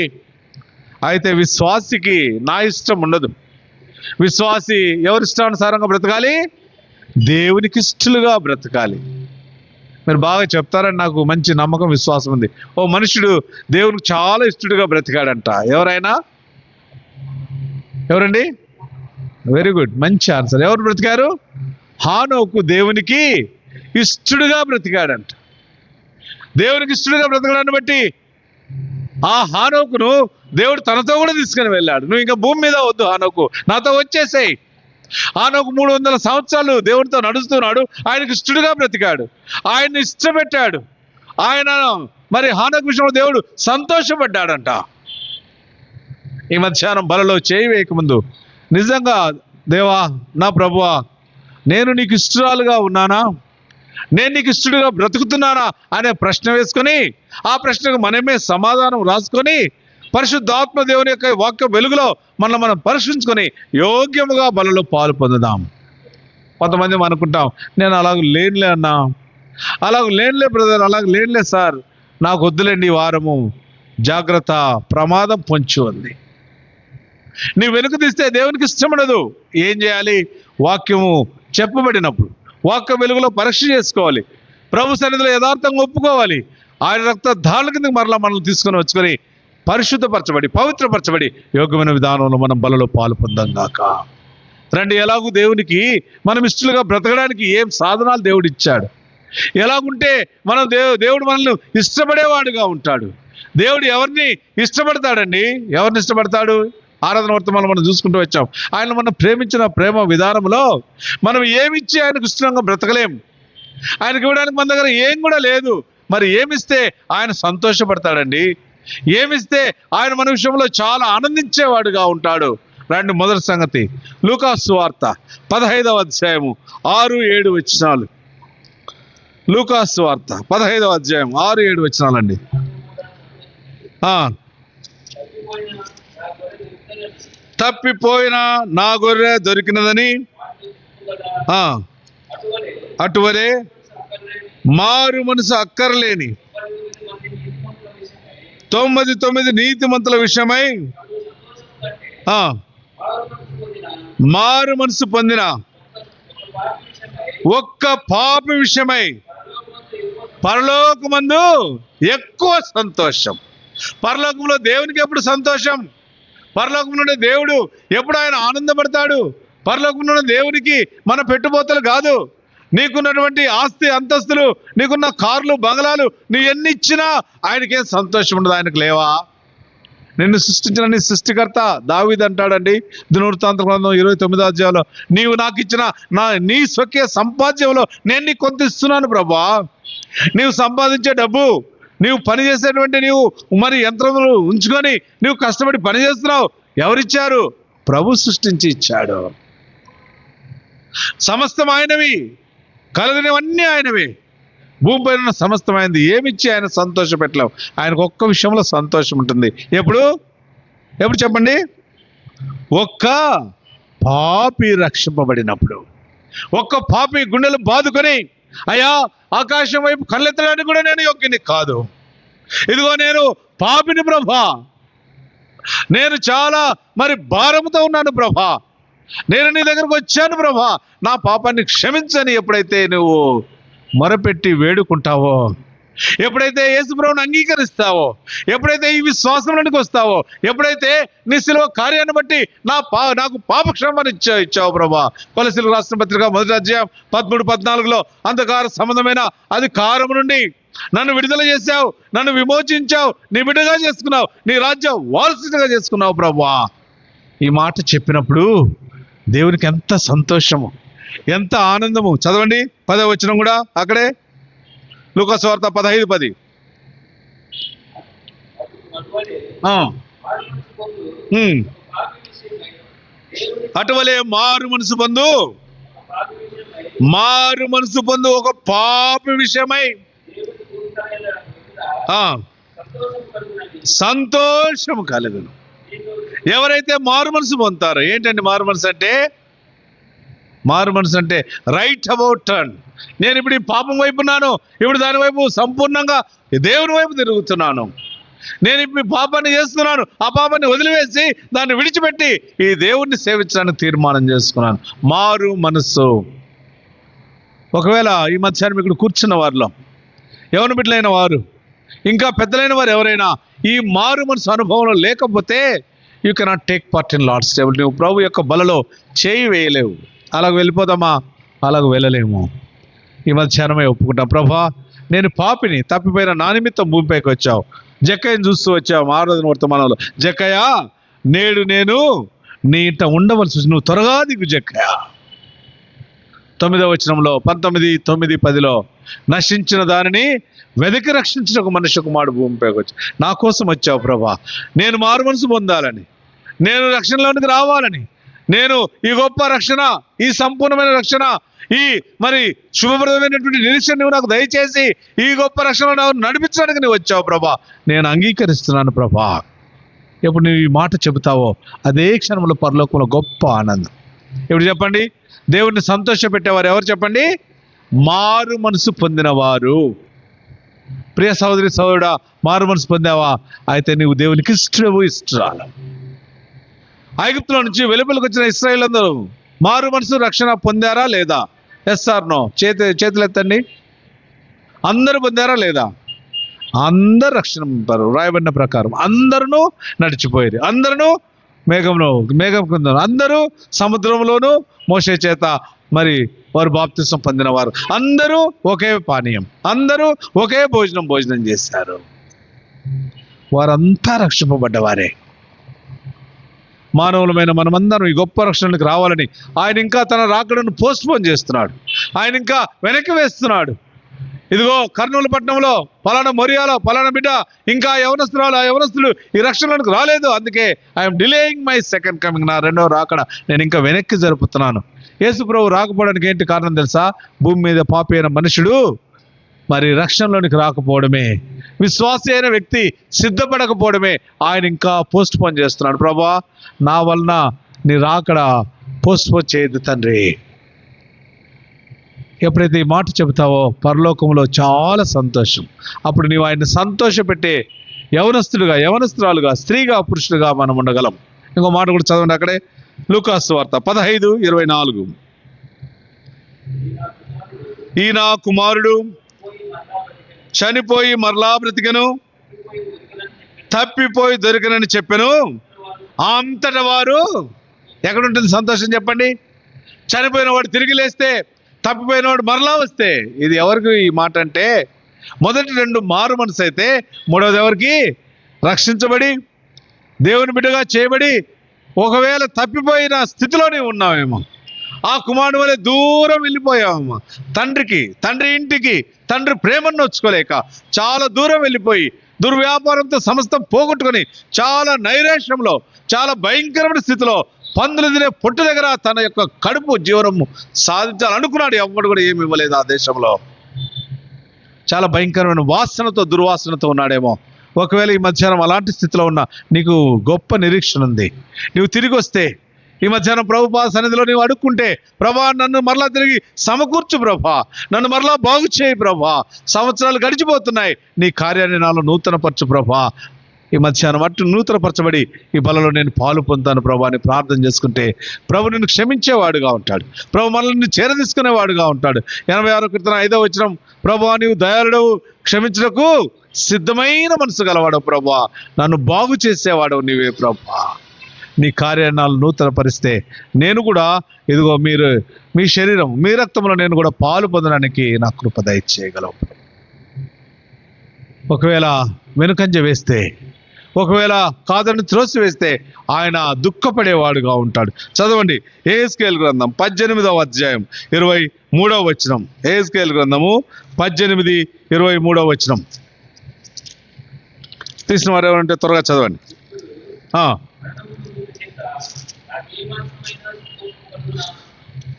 Speaker 1: అయితే విశ్వాసికి నా ఇష్టం ఉండదు. విశ్వాసి ఎవరి ఇష్టానుసారంగా బ్రతకాలి? దేవునికి ఇష్టలుగా బ్రతకాలి. మీరు బాగా చెప్తారని నాకు మంచి నమ్మకం, విశ్వాసం ఉంది. ఓ మనుషుడు దేవునికి చాలా ఇష్టడుగా బ్రతికాడంట. ఎవరండి? వెరీ గుడ్, మంచి ఆన్సర్. ఎవరు బ్రతికారు? హానోకు దేవునికి ఇష్టడుగా బ్రతికాడంట. దేవునికి ఇష్టడుగా బ్రతకడాన్ని బట్టి ఆ హానోకును దేవుడు తనతో కూడా తీసుకుని వెళ్ళాడు. నువ్వు ఇంకా భూమి మీద వద్దు హానోకు, నాతో వచ్చేసేయ్. హానోకు 300 సంవత్సరాలు దేవుడితో నడుస్తున్నాడు. ఆయనకు ఇష్టడుగా బ్రతికాడు, ఆయన్ని ఇష్టపెట్టాడు. ఆయన మరి హానోకు విషయంలో దేవుడు సంతోషపడ్డాడంట. ఈ మధ్యాహ్నం బలలో చేయి వేయకముందు నిజంగా దేవా, నా ప్రభువా, నేను నీకు ఇష్టరాలుగా ఉన్నానా, నేను నీకు ఇష్టడుగా బ్రతుకుతున్నానా అనే ప్రశ్న వేసుకొని, ఆ ప్రశ్నకు మనమే సమాధానం రాసుకొని, పరిశుద్ధాత్మ దేవుని యొక్క వాక్య వెలుగులో మనం పరిశీలించుకొని యోగ్యముగా బలలో పాలు పొందుదాం. కొంతమంది అనుకుంటాం, నేను అలాగ లేనులే అన్నా, అలాగ లేనులే బ్రదర్, అలాగ లేనులే సార్, నాకు వద్దులేండి ఈ వారము. జాగ్రత్త, ప్రమాదం పొంచి ఉంది. నీ వెనుక తీస్తే దేవునికి ఇష్టం ఉండదు. ఏం చేయాలి? వాక్యము చెప్పబడినప్పుడు వాక్య వెలుగులో పరీక్ష చేసుకోవాలి. ప్రభు సన్నిధిలో యథార్థంగా ఒప్పుకోవాలి. ఆయన రక్త ధారణ కిందకి మరలా మనల్ని తీసుకొని వచ్చుకొని పరిశుద్ధపరచబడి, పవిత్రపరచబడి యోగ్యమైన విధానంలో మనం బలలో పాలు పొందాం గాక. రండి, ఎలాగూ దేవునికి మనం ఇష్టలుగా బ్రతకడానికి ఏం సాధనాలు దేవుడు ఇచ్చాడు. ఎలాగుంటే మనం దేవుడు మనల్ని ఇష్టపడేవాడుగా ఉంటాడు. దేవుడు ఎవరిని ఇష్టపడతాడండి? ఎవరిని ఇష్టపడతాడు? ఆరాధన వర్తమానం మనం చూసుకుంటూ వచ్చాం. ఆయన మనం ప్రేమించిన ప్రేమ విధానంలో మనం ఏమిచ్చి ఆయనకు ఇష్టంగా బ్రతకలేం. ఆయనకి ఇవ్వడానికి మన దగ్గర ఏం కూడా లేదు. మరి ఏమిస్తే ఆయన సంతోషపడతాడండి? ఏమిస్తే ఆయన మన విషయంలో చాలా ఆనందించేవాడుగా ఉంటాడు. రండి, మొదటి సంగతి లూకాసు వార్త 15వ అధ్యాయము 6-7 వచనాలు. లూకాసు వార్త 15వ అధ్యాయం 6-7 వచనాలండి. తప్పిపోయిన నా గొర్రె దొరికినదని అటువలే మారు మనసు అక్కర్లేని 99 నీతిమంతుల విషయమై మారు మనసు పొందిన ఒక్క పాపి విషయమై పరలోకమందు ఎక్కువ సంతోషం. పరలోకంలో దేవునికి ఎప్పుడు సంతోషం? పరలోకంలో దేవుడు ఎప్పుడు ఆయన ఆనందపడతాడు? పరలోకంలో దేవునికి మన పెట్టుబోతలు కాదు. నీకున్నటువంటి ఆస్తి అంతస్తులు, నీకున్న కార్లు బంగళాలు, నువ్వు ఎన్ని ఇచ్చినా ఆయనకేం సంతోషం ఉండదు. ఆయనకు లేవా? నిన్ను సృష్టించిన నీ సృష్టికర్త దావీదు అంటాడండి, దినవృత్తాంత గ్రంథం 29వ అధ్యాయంలో, నీవు నాకు ఇచ్చిన నీ స్వకీయ సంపాద్యంలో నేను నీకు కొంత ఇస్తున్నాను ప్రభా. నీవు సంపాదించే డబ్బు, నీవు పని చేసేటువంటి నీవు మరి యంత్రములు ఉంచుకొని నీవు కష్టపడి పని చేస్తున్నావు. ఎవరిచ్చారు? ప్రభు సృష్టించి ఇచ్చాడు. సమస్తం ఆయనవి, కలగనివన్నీ ఆయనవి. భూమిపైన ఉన్న సమస్తమైనది. ఏమిచ్చి ఆయన సంతోష పెట్టలేవు. ఆయనకు ఒక్క విషయంలో సంతోషం ఉంటుంది. ఎప్పుడు చెప్పండి? ఒక్క పాపి రక్షింపబడినప్పుడు. ఒక్క పాపి గుండెలు బాదుకొని, అయ్యా ఆకాశం వైపు కళ్ళెత్తడానికి కూడా నేను యోగ్యుని కాదు, ఇదిగో నేను పాపిని ప్రభా, నేను చాలా మరి భారముతో ఉన్నాను ప్రభా, నేను నీ దగ్గరకు వచ్చాను ప్రభా, నా పాపాన్ని క్షమించని ఎప్పుడైతే నువ్వు మొరపెట్టి వేడుకుంటావో, ఎప్పుడైతే యేసుప్రభువుని అంగీకరిస్తావో, ఎప్పుడైతే ఈ విశ్వాసంలోనికి వస్తావో, ఎప్పుడైతే నీ శిలువ కార్యాన్ని బట్టి నాకు పాప క్షమాపణ ఇచ్చావు ప్రభా. కొలస్సీలకు రాసిన పత్రిక 1వ అధ్యాయం 13-14లో అంధకార సంబంధమైన అధికారం నుండి నన్ను విడుదల చేశావు, నన్ను విమోచించావు, నీ బిడ్డగా చేసుకున్నావు, నీ రాజ్యం వారసుగా చేసుకున్నావు ప్రభా. ఈ మాట చెప్పినప్పుడు దేవునికి ఎంత సంతోషము, ఎంత ఆనందము. చదవండి 10వ వచనం కూడా అక్కడే, లూకాసు వార్త 15:10. అటువలే మారు మనసు పొందు ఒక పాపి విషయమై సంతోషం కలుగును. ఎవరైతే మారు మనసు పొందుతారో, ఏంటండి మారు మనసు అంటే? మారు మనసు అంటే రైట్ అబౌట్ టర్న్. నేను ఇప్పుడు ఈ పాపం వైపు ఉన్నాను, ఇప్పుడు దాని వైపు సంపూర్ణంగా దేవుని వైపు తిరుగుతున్నాను. నేను ఇప్పుడు ఈ పాపాన్ని చేస్తున్నాను, ఆ పాపాన్ని వదిలివేసి దాన్ని విడిచిపెట్టి ఈ దేవుణ్ణి సేవించడానికి తీర్మానం చేసుకున్నాను. మారు మనస్సు. ఒకవేళ ఈ మధ్యాహ్నం ఇక్కడ కూర్చున్న వారిలో యవన బిడ్డలైన వారు, ఇంకా పెద్దలైన వారు ఎవరైనా ఈ మారు మనసు అనుభవంలో లేకపోతే you cannot take part in Lord's table. నువ్వు ప్రభు యొక్క బలలో చేయి వేయలేవు. అలాగ వెళ్ళిపోదామా? అలాగ వెళ్ళలేము. ఈ మధ్యాహ్నమే ఒప్పుకుంటాం, ప్రభా నేను పాపిని, తప్పిపోయిన నా నిమిత్తం భూమిపైకి వచ్చావు. జక్కయ్యను చూస్తూ వచ్చావు ఆరాధన వర్తమానంలో, జక్కయ్య నేడు నేను నీ ఇంట ఉండవలసి, నువ్వు త్వరగా దిగు జక్కయ్య. 9వ వచనంలో 19, 9, 10లో నశించిన దానిని వెదకి రక్షించిన ఒక మనుష్య కుమారుడు భూమిపైకి వచ్చి నా కోసం వచ్చావు ప్రభా. నేను మారు మనసు పొందాలని, నేను రక్షణలోనికి రావాలని, నేను ఈ గొప్ప రక్షణ, ఈ సంపూర్ణమైన రక్షణ, ఈ మరి శుభప్రదమైనటువంటి నిరీక్షణ నువ్వు నాకు దయచేసి ఈ గొప్ప రక్షణ నడిపించడానికి నువ్వు వచ్చావు ప్రభా. నేను అంగీకరిస్తున్నాను ప్రభా. ఎప్పుడు నువ్వు ఈ మాట చెబుతావో అదే క్షణంలో పరలోకంలో గొప్ప ఆనందం. ఇప్పుడు చెప్పండి, దేవుణ్ణి సంతోష పెట్టేవారు ఎవరు చెప్పండి? మారు మనసు పొందినవారు. ప్రియ సహోదరి సహోదరుడా, మారు మనసు పొందావా? అయితే నీవు దేవునికి ఇష్టము, ఇష్టరాలు. ఐగుప్తులో నుంచి వెలుపలికి వచ్చిన ఇశ్రాయేలు అందరూ మారు మనసు రక్షణ పొందారా లేదా? Yes or no? చేతులు ఎత్తండి. అందరూ పొందారా లేదా? అందరు రక్షణ పొందారు. రాయబడిన ప్రకారం అందరూ నడిచిపోయారు. అందరూ మేఘం కింద, అందరూ సముద్రంలోనూ మోషే చేత మరి వారు బాప్తిసం పొందినవారు. అందరూ ఒకే పానీయం, అందరూ ఒకే భోజనం చేశారు. వారంతా రక్షింపబడ్డవారే. మానవులమైన మనమందరం ఈ గొప్ప రక్షణకు రావాలని ఆయన ఇంకా తన రాకడను పోస్ట్పోన్ చేస్తున్నాడు. ఆయన ఇంకా వెనక్కి వేస్తున్నాడు. ఇదిగో కర్నూలు పట్టణంలో పలానా మొరియాలో పలానా బిడ్డ ఇంకా యవనస్తులు ఈ రక్షణలకు రాలేదు, అందుకే I'm delaying my second coming, నా రెండవ రాకడ నేను ఇంకా వెనక్కి జరుపుతున్నాను. యేసు ప్రభు రాకపోవడానికి ఏంటి కారణం తెలుసా? భూమి మీద పాపి అయిన మనుషుడు మరి రక్షణలోనికి రాకపోవడమే, విశ్వాసి అయిన వ్యక్తి సిద్ధపడకపోవడమే ఆయన ఇంకా పోస్ట్ పోన్ చేస్తున్నాడు. ప్రభా నా వలన నీ రాకడ పోస్ట్ పోన్ చేయదు తండ్రి. ఎప్పుడైతే ఈ మాట చెబుతావో పరలోకంలో చాలా సంతోషం. అప్పుడు నీవు ఆయన్ని సంతోషపెట్టే యవనస్తురాలుగా, స్త్రీగా, పురుషులుగా మనం ఉండగలం. ఇంకో మాట కూడా చదవండి అక్కడే, లూకాసు వార్త 15:24. ఈ నా కుమారుడు చనిపోయి మరలా బ్రతికెను, తప్పిపోయి దొరికనని చెప్పెను. అంతట వారు, ఎక్కడుంటుంది సంతోషం చెప్పండి? చనిపోయిన వాడు తిరిగి లేస్తే, తప్పిపోయిన వాడు మరలా వస్తే. ఇది ఎవరికి ఈ మాట అంటే, మొదటి 2 మారు మనసు అయితే, మూడవది ఎవరికి? రక్షించబడి దేవుని బిడ్డగా చేయబడి ఒకవేళ తప్పిపోయిన స్థితిలోనే ఉన్నామేమో, ఆ కుమారుడు వలె దూరం వెళ్ళిపోయామమ్మా తండ్రి ఇంటికి, తండ్రి ప్రేమను నొచ్చుకోలేక చాలా దూరం వెళ్ళిపోయి దుర్వ్యాపారంతో సమస్తం పోగొట్టుకొని చాలా నైరాశ్యంలో, చాలా భయంకరమైన స్థితిలో, పందులు తినే పొట్టు దగ్గర తన యొక్క కడుపు జీవనము సాధించాలనుకున్నాడు. ఎవడు కూడా ఏమి ఇవ్వలేదు ఆ దేశంలో. చాలా భయంకరమైన దుర్వాసనతో ఉన్నాడేమో. ఒకవేళ ఈ మధ్యాహ్నం అలాంటి స్థితిలో ఉన్నా నీకు గొప్ప నిరీక్షణ ఉంది. నువ్వు తిరిగి వస్తే ఈ మధ్యాహ్నం ప్రభుపాద సన్నిధిలో నీవు అడుక్కుంటే, ప్రభా నన్ను మరలా తిరిగి సమకూర్చు ప్రభా, నన్ను మరలా బాగు చేయి ప్రభా, సంవత్సరాలు గడిచిపోతున్నాయి, నీ కార్యాన్ని నాలో నూతనపరచు ప్రభా. ఈ మధ్యాహ్నం అట్టు నూతనపరచబడి ఈ బలలో నేను పాలు పొందుతాను ప్రభా అని ప్రార్థన చేసుకుంటే ప్రభు నిన్ను క్షమించేవాడుగా ఉంటాడు. ప్రభు మనల్ని చేరదీసుకునేవాడుగా ఉంటాడు. 86 కీర్తన 5వ వచనం, ప్రభా నీవు దయాళుడవు, క్షమించుటకు సిద్ధమైన మనసు గలవాడవు ప్రభా, నన్ను బాగు చేసేవాడవు నీవే ప్రభా. నీ కార్యాలు నూతనపరిస్తే నేను కూడా ఇదిగో మీ శరీరం, మీ రక్తంలో నేను కూడా పాలు పొందడానికి నా కృప దయచేయగలవు. ఒకవేళ వెనుకంజ వేస్తే, ఒకవేళ కాదని త్రోసి వేస్తే ఆయన దుఃఖపడేవాడుగా ఉంటాడు. చదవండి యెహెజ్కేలు గ్రంథం 18వ అధ్యాయం 23వ వచనం. యెహెజ్కేలు గ్రంథము 18:23వ వచనం. తీసిన వారు ఎవరంటే త్వరగా చదవండి.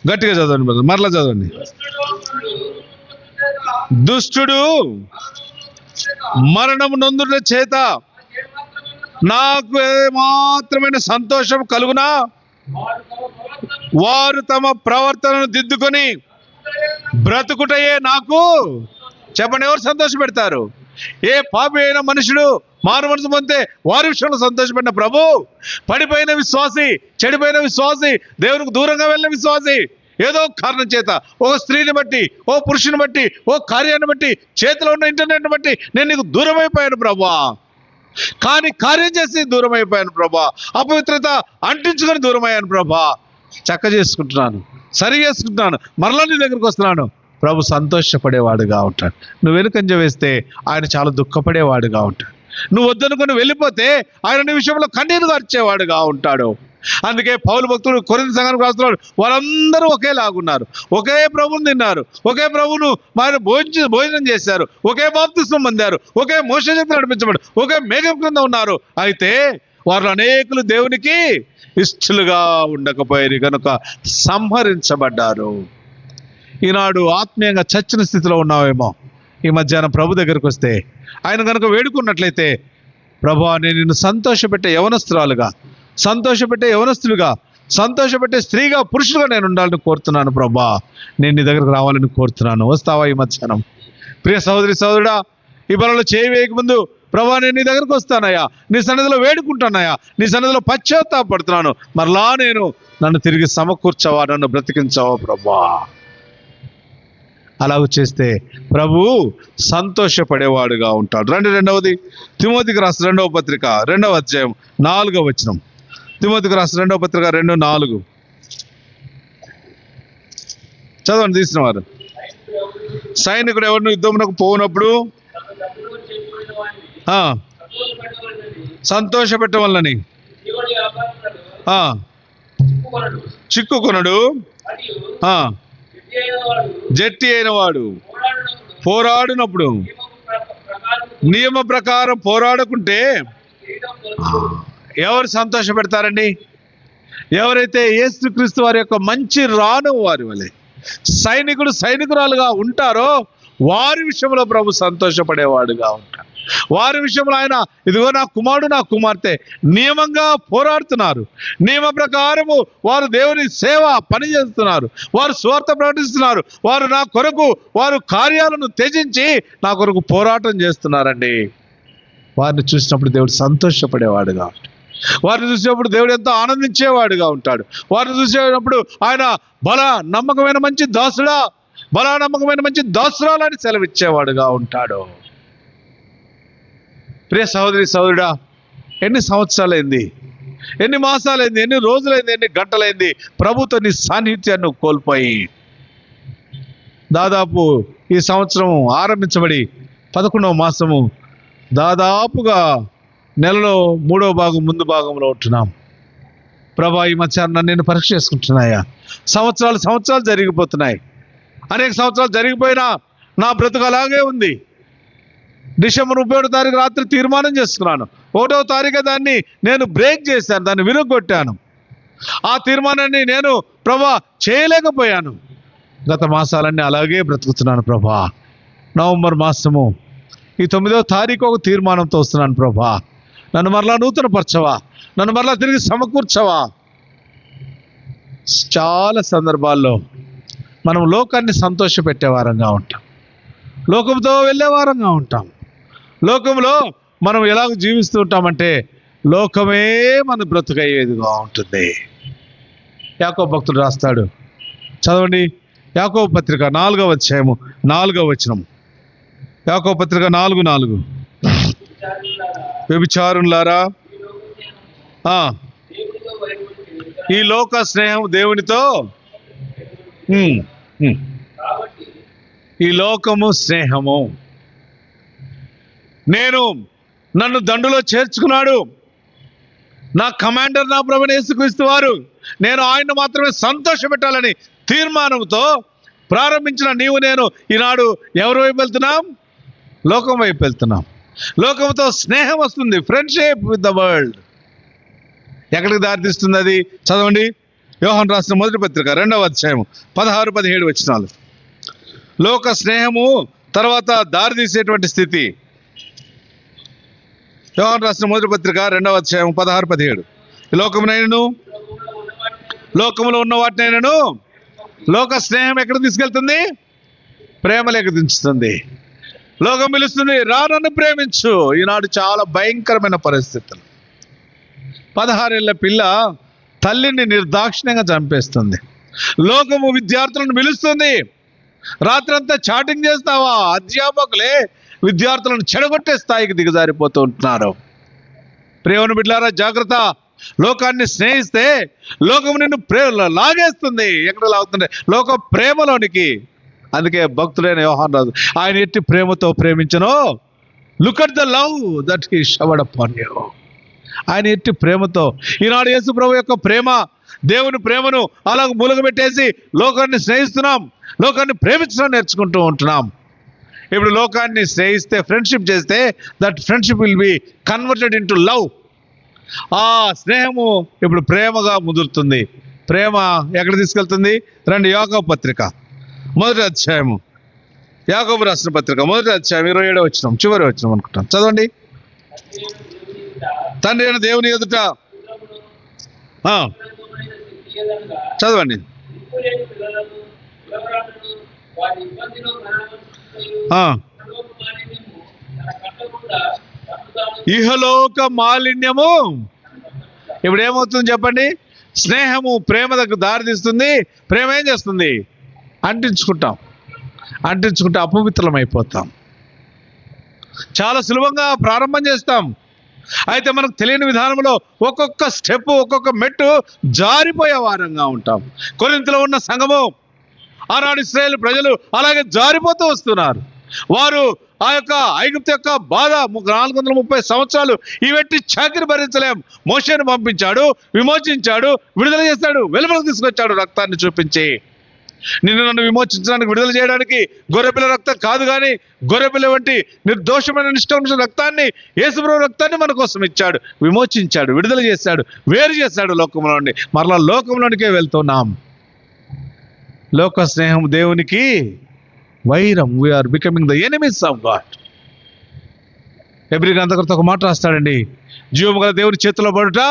Speaker 1: గట్టిగా చదవండి, మరలా చదవండి. దుష్టుడు మరణము నొందుట చేత నాకు ఏమాత్రమైన సంతోషం కలుగునా, వారు తమ ప్రవర్తనను దిద్దుకొని బ్రతుకుటయే నాకు. చెప్పండి, ఎవరు సంతోష పెడతారు? ఏ పాపి అయిన మనుషుడు మారు మనసు పొందితే వారి విషయంలో సంతోషపడిన ప్రభు, పడిపోయిన విశ్వాసి, చెడిపోయిన విశ్వాసి, దేవునికి దూరంగా వెళ్ళిన విశ్వాసి, ఏదో కారణం చేత ఓ స్త్రీని బట్టి, ఓ పురుషుని బట్టి, ఓ కార్యాన్ని బట్టి, చేతిలో ఉన్న ఇంటర్నెట్ని బట్టి నేను నీకు దూరం అయిపోయాను ప్రభా. కానీ కార్యం చేసి దూరం అయిపోయాను ప్రభా. అపవిత్రత అంటించుకొని దూరం అయ్యాను ప్రభా. చక్క చేసుకుంటున్నాను, సరి చేసుకుంటున్నాను, మరలా నీ దగ్గరికి వస్తున్నాను. ప్రభు సంతోషపడేవాడుగా ఉంటాడు. నువ్వు వెనుకంజ వేస్తే ఆయన చాలా దుఃఖపడేవాడుగా ఉంటాడు. నువ్వు వద్దనుకొని వెళ్ళిపోతే ఆయన నీ విషయంలో కన్నీరు గార్చేవాడుగా ఉంటాడు. అందుకే పౌలు భక్తుడు కొరింథీ సంఘానికి రాస్తున్నాడు, వారందరూ ఒకేలాగున్నారు, ఒకే ప్రభువును తిన్నారు, ఒకే ప్రభువును వారు భోజనం చేశారు, ఒకే బాప్తిస్మం పొందారు, ఒకే మోషే చేత నడిపించబడి ఒకే మేఘం క్రింద ఉన్నారు. అయితే వారు అనేకులు దేవునికి ఇష్టలుగా ఉండకపోయారు కనుక సంహరించబడ్డారు. ఈనాడు ఆత్మీయంగా చచ్చిన స్థితిలో ఉన్నావేమో. ఈ మధ్యాహ్నం ప్రభు దగ్గరికి వస్తే ఆయన కనుక వేడుకున్నట్లయితే, ప్రభువా నేను నిన్ను సంతోషపెట్టే యవనస్తురాలుగా, సంతోషపెట్టే యవనస్తులుగా, సంతోషపెట్టే స్త్రీగా, పురుషులుగా నేను ఉండాలని కోరుతున్నాను ప్రభా. నేను నీ దగ్గరకు రావాలని కోరుతున్నాను. వస్తావా ఈ మధ్యాహ్నం? ప్రియ సహోదరి సహోదరుడా, ఈ బలలో చేయి వేయకముందు ప్రభా నేను నీ దగ్గరకు వస్తానయ్యా, నీ సన్నిధిలో వేడుకుంటానయ్యా, నీ సన్నిధిలో పశ్చాత్తాపడుతున్నాను, మరలా నన్ను తిరిగి సమకూర్చవా, నన్ను బ్రతికించవా ప్రభా. అలాగ చేస్తే ప్రభు సంతోషపడేవాడుగా ఉంటాడు. రెండవది తిమోతికి రాసిన 2వ పత్రిక 2వ అధ్యాయం 4వ వచనం. తిమోతికి రాసిన 2వ పత్రిక 2:4 చదవండి తీసిన వారు. సైనికుడు ఎవరిని యుద్ధమునకు పోనప్పుడు సంతోషపెట్టవలనని చిక్కుకొనడు, జట్టి అయిన వాడు పోరాడినప్పుడు నియమ ప్రకారం పోరాడకుంటే ఎవరు సంతోష పెడతారండి? ఎవరైతే యేసుక్రీస్తు వారి యొక్క మంచి రాను వారి వలె సైనికురాలుగా ఉంటారో వారి విషయంలో ప్రభు సంతోషపడేవాడుగా ఉంటాడు. వారి విషయంలో ఆయన ఇదిగో నా కుమారుడు నా కుమార్తె నియమంగా పోరాడుతున్నారు, నియమ ప్రకారము వారు దేవుని సేవ పని చేస్తున్నారు, వారు స్వార్థ ప్రకటిస్తున్నారు, వారు నా కొరకు వారు కార్యాలను త్యజించి నా కొరకు పోరాటం చేస్తున్నారండి. వారిని చూసినప్పుడు దేవుడు సంతోషపడేవాడుగా ఉంటాడు. వారిని చూసినప్పుడు దేవుడు ఎంతో ఆనందించేవాడుగా ఉంటాడు. వారిని చూసేటప్పుడు ఆయన నమ్మకమైన మంచి దాసుడా, నమ్మకమైన మంచి దాసురాలని సెలవిచ్చేవాడుగా ఉంటాడు. ప్రియ సహోదరి సహోదరుడా, ఎన్ని సంవత్సరాలైంది, ఎన్ని మాసాలైంది, ఎన్ని రోజులైంది, ఎన్ని గంటలైంది ప్రభుతో నీ సాన్నిధ్యాన్ని కోల్పోయి. దాదాపు ఈ సంవత్సరం ఆరంభించబడి 11వ మాసము దాదాపుగా నెలలో 3వ భాగం ముందు భాగంలో ఉంటున్నాం. ప్రభా ఈ మధ్యాహ్నం నేను పరీక్ష చేసుకుంటున్నాయా? సంవత్సరాలు జరిగిపోతున్నాయి. అనేక సంవత్సరాలు జరిగిపోయినా నా బ్రతుకు అలాగే ఉంది. డిసెంబర్ 31వ తారీఖు రాత్రి తీర్మానం చేసుకున్నాను. 1వ తారీఖు దాన్ని నేను బ్రేక్ చేశాను, దాన్ని విరగొట్టాను. ఆ తీర్మానాన్ని నేను ప్రభా చేయలేకపోయాను. గత మాసాలన్నీ అలాగే బ్రతుకుతున్నాను ప్రభా. నవంబర్ మాసము ఈ 9వ తారీఖు ఒక తీర్మానంతో వస్తున్నాను ప్రభా. నన్ను మరలా నూతనపరచవా, నన్ను మరలా తిరిగి సమకూర్చవా. చాలా సందర్భాల్లో మనం లోకాన్ని సంతోష పెట్టేవారంగా ఉంటాం, లోకంతో వెళ్ళేవారంగా ఉంటాం. లోకంలో మనం ఎలాగ జీవిస్తూ ఉంటామంటే లోకమే మన బ్రతుకయ్యేదిగా ఉంటుంది. యాకోబు భక్తుడు రాస్తాడు, చదవండి. యాకోబు పత్రిక 4వ అధ్యాయము 4వ వచనం. యాకోబు పత్రిక 4:4 వ్యభిచారులారా, ఈ లోక స్నేహం దేవునితో, ఈ లోకము స్నేహము, నన్ను దండులో చేర్చుకున్నాడు నా కమాండర్, నా ప్రభువైన యేసుక్రీస్తు వారు, నేను ఆయన్ని మాత్రమే సంతోషపెట్టాలని తీర్మానంతో ప్రారంభించిన నీవు నేను ఈనాడు ఎవరి వైపు వెళ్తున్నాం? లోకం వైపు వెళ్తున్నాం. లోకంతో స్నేహం వస్తుంది, ఫ్రెండ్షిప్ విత్ ద వరల్డ్. ఎక్కడికి దారితీస్తుంది అది? చదవండి. యోహాను రాసిన 1వ పత్రిక 2వ అధ్యాయం 16-17 వచనాలు. లోక స్నేహము తర్వాత దారితీసేటువంటి స్థితి. యోహాను రాసిన 1వ పత్రిక 2వ అధ్యాయం 16-17. లోకములో ఉన్న వాటినైనను లోక స్నేహం ఎక్కడ తీసుకెళ్తుంది? ప్రేమలోకి దించుతుంది. లోకం పిలుస్తుంది, రా నన్ను ప్రేమించు. ఈనాడు చాలా భయంకరమైన పరిస్థితులు. 16 ఏళ్ల పిల్ల తల్లిని నిర్దాక్షిణ్యంగా చంపేస్తుంది. లోకము విద్యార్థులను పిలుస్తుంది. రాత్రంతా చాటింగ్ చేస్తావా? అధ్యాపకులే విద్యార్థులను చెడగొట్టే స్థాయికి దిగజారిపోతూ ఉంటున్నారు. ప్రేమను బిడ్డలారా, జాగ్రత్త. లోకాన్ని స్నేహిస్తే లోకము నిన్ను లాగేస్తుంది. ఎక్కడ లాగుతుంది? లోక ప్రేమలోనికి. అందుకే భక్తుడైన యోహాను రాజు ఆయన ఎట్టి ప్రేమతో ప్రేమించను. Look at the love that he showered upon you. ఆయన ఎట్టి ప్రేమతో. ఈనాడు యేసు ప్రభు యొక్క ప్రేమ, దేవుని ప్రేమను అలాగ మూలగబెట్టేసి లోకాన్ని స్నేహిస్తున్నాం, లోకాన్ని ప్రేమించడం నేర్చుకుంటూ ఉంటున్నాం. ఇప్పుడు లోకాన్ని స్నేహిస్తే, ఫ్రెండ్షిప్ చేస్తే, that friendship will be converted into love. ఆ స్నేహము ఇప్పుడు ప్రేమగా ముదురుతుంది. ప్రేమ ఎక్కడ తీసుకెళ్తుంది? రండి, యాకోబు పత్రిక 1వ అధ్యాయము, యాకోబు రాసిన పత్రిక 1వ అధ్యాయం 27వ వచనం, చివరి వచనం అనుకుంటాను. చదవండి. తండ్రి అయిన దేవుని ఎదుట చదవండి. ఇహలోక మాలిన్యము ఇప్పుడు ఏమవుతుంది చెప్పండి? స్నేహము ప్రేమ దగ్గర దారి తీస్తుంది. ప్రేమ ఏం చేస్తుంది? అంటించుకుంటే అపవిత్రం అయిపోతాం. చాలా సులభంగా ప్రారంభం చేస్తాం. అయితే మనకు తెలియని విధానంలో ఒక్కొక్క స్టెప్, ఒక్కొక్క మెట్టు జారిపోయే వారంగా ఉంటాం. కొరింథీలో ఉన్న సంఘము, ఆనాడు ఇశ్రాయేలు ప్రజలు అలాగే జారిపోతూ వస్తున్నారు. వారు ఆ యొక్క ఐగుప్తు యొక్క బాధ 430 సంవత్సరాలు ఈ వెట్టి చాకిరి భరించలేం. మోషేను పంపించాడు, విమోచించాడు, విడుదల చేశాడు, వెలుపలకు తీసుకొచ్చాడు రక్తాన్ని చూపించి. నిన్ను నన్ను విమోచించడానికి, విడుదల చేయడానికి గొర్రెపిల్ల రక్తం కాదు, కానీ గొర్రెపిల్ల వంటి నిర్దోషమైన నిష్కల్మష రక్తాన్ని, యేసుప్రభు రక్తాన్ని మన కోసం ఇచ్చాడు, విమోచించాడు, విడుదల చేశాడు, వేరు చేశాడు లోకంలో నుండి. మరలా లోకంలోనికే వెళ్తున్నాం. లోక స్నేహం దేవునికి వైరం. We're becoming the enemies of God. Every గ్రంథకర్త ఒక మాట రాస్తాడండి, జీవము గల దేవుని చేతిలో పడుట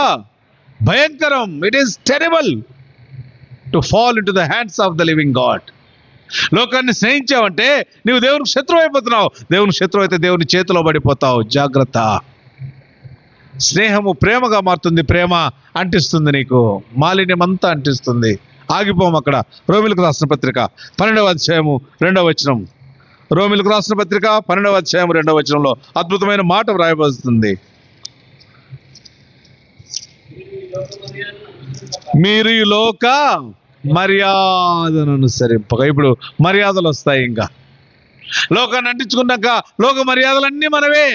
Speaker 1: భయంకరం. It is terrible to fall in to the hands of the living God. లోకాన్ని స్నేహించావంటే నీవు దేవునికి శత్రువు అయిపోతున్నావు. దేవునికి శత్రువు అయితే దేవుని చేతిలో పడిపోతావు. జాగ్రత్త. స్నేహము ప్రేమగా మారుతుంది. ప్రేమ అంటిస్తుంది, నీకు మాలిన్యం అంతా అంటిస్తుంది. ఆగిపోం అక్కడ. రోమిలకు రాసిన పత్రిక 12వ అధ్యాయము 2వ వచనం. రోమిలకు రాసిన పత్రిక 12వ అధ్యాయం 2వ వచనంలో అద్భుతమైన మాట వ్రాయబడుతుంది. మీరు ఈ లోక మర్యాదను అనుసరింపక. ఇప్పుడు మర్యాదలు వస్తాయి. ఇంకా లోకాన్ని అంటించుకున్నాక లోక మర్యాదలన్నీ మనవే.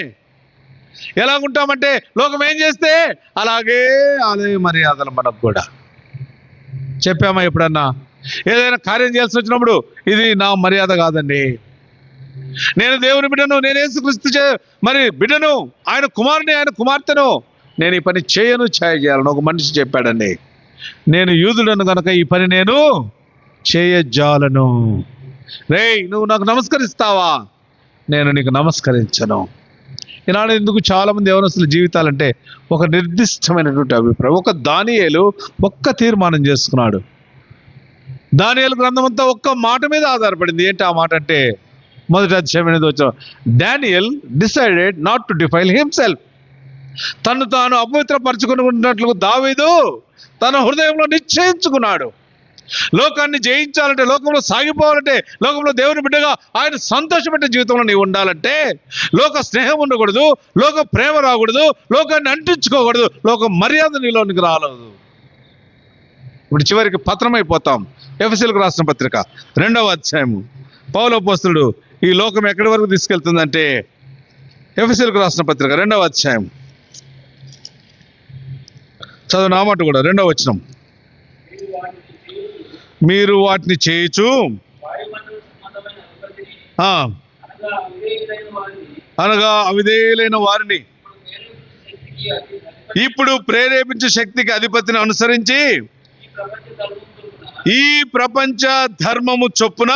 Speaker 1: ఎలాగుంటామంటే లోకం ఏం చేస్తే అలాగే అదే మర్యాదలు మనకు కూడా. చెప్పామా ఎప్పుడన్నా? ఏదైనా కార్యం చేయాల్సి వచ్చినప్పుడు ఇది నా మర్యాద కాదండి, నేను దేవుని బిడ్డను, నేను యేసుక్రీస్తు మరి బిడ్డను, ఆయన కుమారుని, ఆయన కుమార్తెను, నేను ఈ పని చేయాలని ఒక మనిషి చెప్పాడండి. నేను యూదుడను కనుక ఈ పని నేను చేయజాలను. రేయ్, నువ్వు నాకు నమస్కరిస్తావా? నేను నీకు నమస్కరించను. ఈనాడు ఎందుకు చాలామంది యవనస్తుల జీవితాలంటే ఒక నిర్దిష్టమైనటువంటి అభిప్రాయం. ఒక దానియేలు ఒక్క తీర్మానం చేసుకున్నాడు. దానియేలు గ్రంథం అంతా ఒక్క మాట మీద ఆధారపడింది. ఏంటి ఆ మాట అంటే 1వ అధ్యాయం 8వ వచనం. Daniel decided not to defile himself. తను తాను అపవిత్రపరచుకున్నట్లు దావీదు తన హృదయంలో నిశ్చయించుకున్నాడు. లోకాన్ని జయించాలంటే, లోకంలో సాగిపోవాలంటే, లోకంలో దేవుని బిడ్డగా ఆయన సంతోషపెట్టే జీవితంలో నీవు ఉండాలంటే లోక స్నేహం ఉండకూడదు, లోక ప్రేమ రాకూడదు, లోకాన్ని అంటించుకోకూడదు, లోక మర్యాద నీలోనికి రాలేదు. ఇప్పుడు చివరికి పత్రమైపోతాం. ఎఫెసీయులకు రాసిన పత్రిక 2వ అధ్యాయము. పౌలు అపోస్తలుడు ఈ లోకం ఎక్కడి వరకు తీసుకెళ్తుందంటే, ఎఫెసీయులకు రాసిన పత్రిక 2వ అధ్యాయం చదువు నా మాట కూడా 2వ వచనం. మీరు వాటిని చేయుచు అనగా అవిధేయులైన వారిని ఇప్పుడు ప్రేరేపించే శక్తికి అధిపతిని అనుసరించి ఈ ప్రపంచ ధర్మము చొప్పున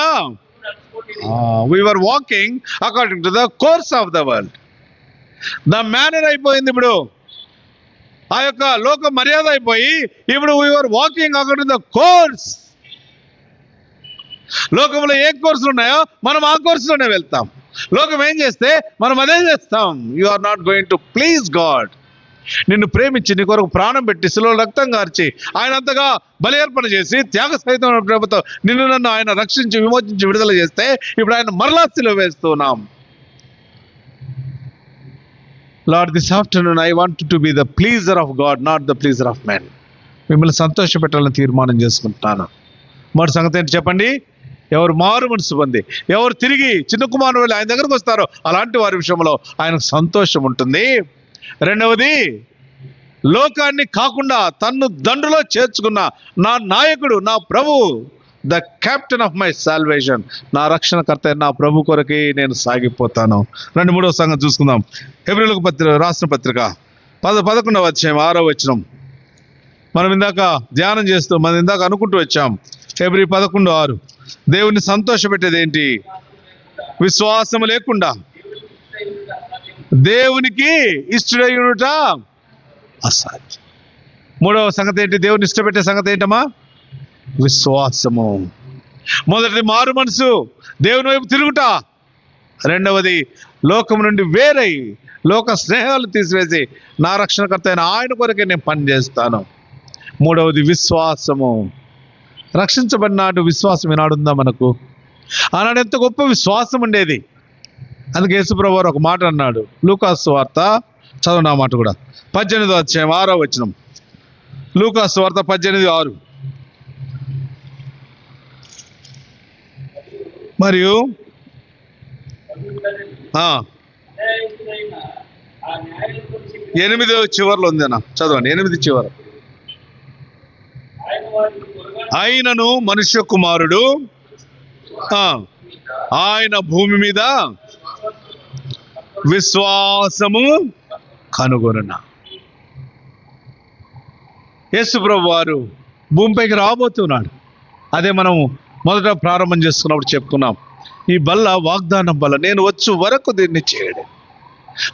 Speaker 1: we were walking according to the course of the world. the manner అయిపోయింది. ఇప్పుడు ఆ యొక్క లోక మర్యాద అయిపోయి ఇప్పుడు we were walking according to the course. లోకంలో ఏ కోర్సులు ఉన్నాయో మనం ఆ కోర్సులోనే వెళ్తాం. లోకం ఏం చేస్తే మనం అదే చేస్తాం. You are not going to please God. నిన్ను ప్రేమించి నీ కొరకు ప్రాణం పెట్టి శిలువలో రక్తం కార్చి ఆయన అంతగా బలి అర్పణ చేసి త్యాగ సహితమైన ప్రేమతో నిన్ను నన్ను ఆయన రక్షించి విమోచించి విడుదల చేస్తే ఇప్పుడు ఆయన మరలా సిలువ వేస్తున్నాం. Lord, this afternoon I want to be the pleaser of God, not the pleaser of men. మిమ్మల్ని సంతోషపెట్టాలని తీర్మానం చేసుకుంటున్నాను. మరి సంగతి ఏంటి చెప్పండి? ఎవరు మారు మనసు పొంది ఎవరు తిరిగి చిన్న కుమారుడు వెళ్ళి ఆయన దగ్గరకు వస్తారో అలాంటి వారి విషయంలో ఆయనకు సంతోషం ఉంటుంది. రెండవది, లోకాన్ని కాకుండా తన్ను దండులో చేర్చుకున్న నా నాయకుడు, నా ప్రభు, the captain of my salvation, నా రక్షణకర్త నా ప్రభు కొరకే నేను సాగిపోతాను. 2-3వ సంగతి చూసుకుందాం. హెబ్రీయులకు రాసిన పత్రిక 11వ అధ్యాయం 6వ వచనం. మనం ఇందాక ధ్యానం చేస్తూ మనం ఇందాక అనుకుంటూ వచ్చాం. హెబ్రీ 11:6. దేవుని సంతోషపెట్టేది ఏంటి? విశ్వాసము లేకుండా దేవునికి ఇష్టడయునుట అసాధ్యం. 3వ సంగతి ఏంటి? దేవుని ఇష్టపెట్టే సంగతి ఏంటమ్మా? విశ్వాసము. మొదటిది మారు మనసు, దేవుని వైపు తిరుగుట. రెండవది, లోకం నుండి వేరై లోక స్నేహాలు తీసివేసి నా రక్షణకర్త అయిన ఆయన కొరకే నేను పని చేస్తాను. మూడవది విశ్వాసము. రక్షించబడిన నాటు విశ్వాసం ఈనాడుందా మనకు? ఆనాడు ఎంత గొప్ప విశ్వాసం ఉండేది. అందుకే యేసుప్రభువు వారు ఒక మాట అన్నాడు. లూకాసు వార్త చదవనా మాట కూడా, 18వ అధ్యాయం 6వ వచనం. లూకాసు వార్త 18:6. మరియు 8వ చివరిలో ఉందేనా? చదవండి. 8 చివర. ఆయనను మనుష్య కుమారుడు ఆయన భూమి మీద విశ్వాసము కనుగొనున. యేసు ప్రభు వారు భూమిపైకి రాబోతున్నాడు. అదే మనం మొదట ప్రారంభం చేసుకున్నప్పుడు చెప్పుకున్నాం. ఈ బల్ల వాగ్దానం బల్ల, నేను వచ్చు వరకు దీన్ని చేయడు.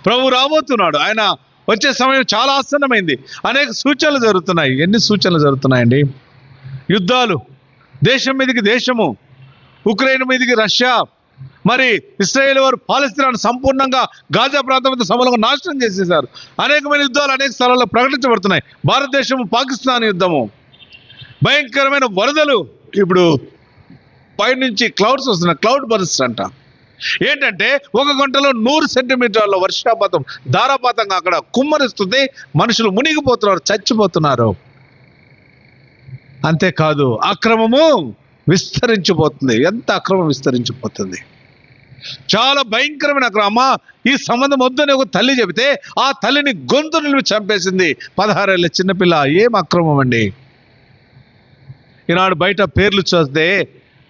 Speaker 1: ప్రభు రాబోతున్నాడు. ఆయన వచ్చే సమయం చాలా ఆసన్నమైంది. అనేక సూచనలు జరుగుతున్నాయి. ఎన్ని సూచనలు జరుగుతున్నాయండి? యుద్ధాలు, దేశం మీదకి దేశము, ఉక్రెయిన్ మీదకి రష్యా, మరి ఇస్రాయేల్ వారు పాలస్తీనాను సంపూర్ణంగా గాజా ప్రాంతంతో సమూలంగా నాశనం చేసేశారు. అనేకమైన యుద్ధాలు అనేక స్థలాల్లో ప్రకటించబడుతున్నాయి. భారతదేశము పాకిస్తాన్ యుద్ధము, భయంకరమైన వరదలు, ఇప్పుడు పైనుంచి క్లౌడ్స్ వస్తున్నాయి, క్లౌడ్ బర్స్ట్ అంట. ఏంటంటే 1 గంటలో 100 సెంటీమీటర్ల వర్షపాతం ధారాపాతంగా అక్కడ కుమ్మరిస్తుంది. మనుషులు మునిగిపోతున్నారు, చచ్చిపోతున్నారు. అంతేకాదు అక్రమము విస్తరించిపోతుంది. ఎంత అక్రమం విస్తరించిపోతుంది! చాలా భయంకరమైన అక్రమం. ఈ సంబంధం వద్దని ఒక తల్లి చెబితే ఆ తల్లిని గొంతు నిలిపి చంపేసింది 16 ఏళ్ళ చిన్నపిల్ల. ఏం అక్రమం అండి! ఈనాడు బయట పేర్లు చూస్తే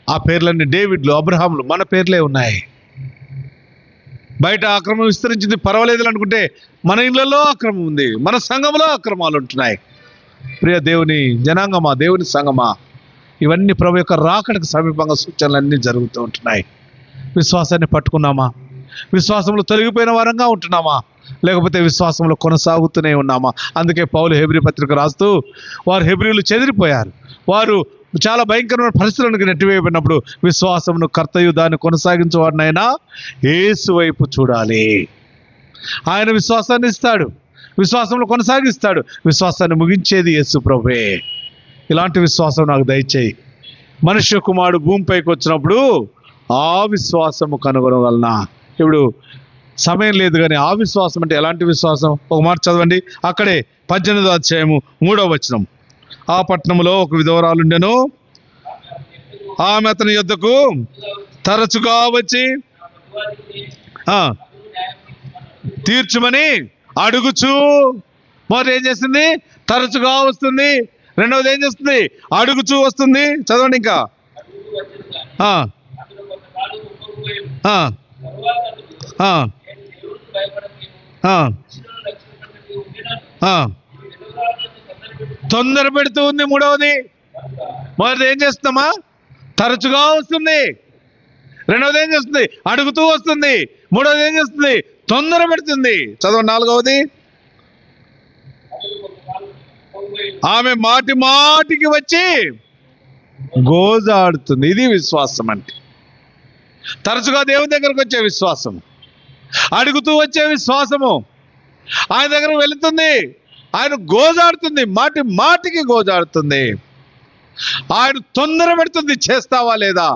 Speaker 1: ఆ పేర్లన్నీ డేవిడ్లు, అబ్రహాంలు, మన పేర్లే ఉన్నాయి. బయట అక్రమం విస్తరించింది పర్వాలేదు అనుకుంటే మన ఇళ్లలో అక్రమం ఉంది, మన సంఘంలో అక్రమాలు ఉంటున్నాయి. ప్రియ దేవుని జనాంగమా, దేవుని సంఘమా, ఇవన్నీ ప్రభు యొక్క రాకడకు సమీపంగా సూచనలన్నీ జరుగుతూ ఉంటున్నాయి. విశ్వాసాన్ని పట్టుకున్నామా? విశ్వాసంలో తొలగిపోయిన వారంగా ఉంటున్నామా? లేకపోతే విశ్వాసంలో కొనసాగుతూనే ఉన్నామా? అందుకే పౌలు హెబ్రీ పత్రిక రాస్తూ, వారు హెబ్రీలు చెదిరిపోయారు, వారు చాలా భయంకరమైన పరిస్థితులకు నెట్టివేయబడినప్పుడు విశ్వాసమును కర్తయు దాన్ని కొనసాగించేవాడినైనా యేసు వైపు చూడాలి. ఆయన విశ్వాసాన్ని ఇస్తాడు, విశ్వాసంలో కొనసాగిస్తాడు. విశ్వాసాన్ని ముగించేది యేసు ప్రభువే. ఇలాంటి విశ్వాసం నాకు దయచేయి. మనుష్య కుమారుడు భూమిపైకి వచ్చినప్పుడు ఆ విశ్వాసము కనుగొనగలనా? ఇప్పుడు సమయం లేదు కానీ ఆ విశ్వాసం అంటే ఎలాంటి విశ్వాసం? ఒక మాట చదవండి. అక్కడే 18వ అధ్యాయము 3వ వచనం. ఆ పట్టణంలో ఒక విధవరాలుండెను. ఆమె అతని యొద్దకు తరచుగా వచ్చి తీర్చుమని అడుగుచు. మొదటి ఏం చేస్తుంది? తరచుగా వస్తుంది. రెండవది ఏం చేస్తుంది? అడుగుచూ వస్తుంది. చదవండి ఇంకా. తొందర పెడుతూ ఉంది. మూడవది, మొదటిది ఏం చేస్తామా? తరచుగా వస్తుంది. రెండవది ఏం చేస్తుంది? అడుగుతూ వస్తుంది. మూడవది ఏం చేస్తుంది? తొందర పెడుతుంది. చదవండి నాలుగవది. ఆమె మాటి మాటికి వచ్చి గోజాడుతుంది. ఇది విశ్వాసం అంటే. తరచుగా దేవుని దగ్గరకు వచ్చే విశ్వాసము, అడుగుతూ వచ్చే విశ్వాసము, ఆయన దగ్గర వెళుతుంది, ఆయన గోజాడుతుంది, మాటి మాటికి గోజాడుతుంది. ఆయన తొందర పెడుతుంది, చేస్తావా లేదా.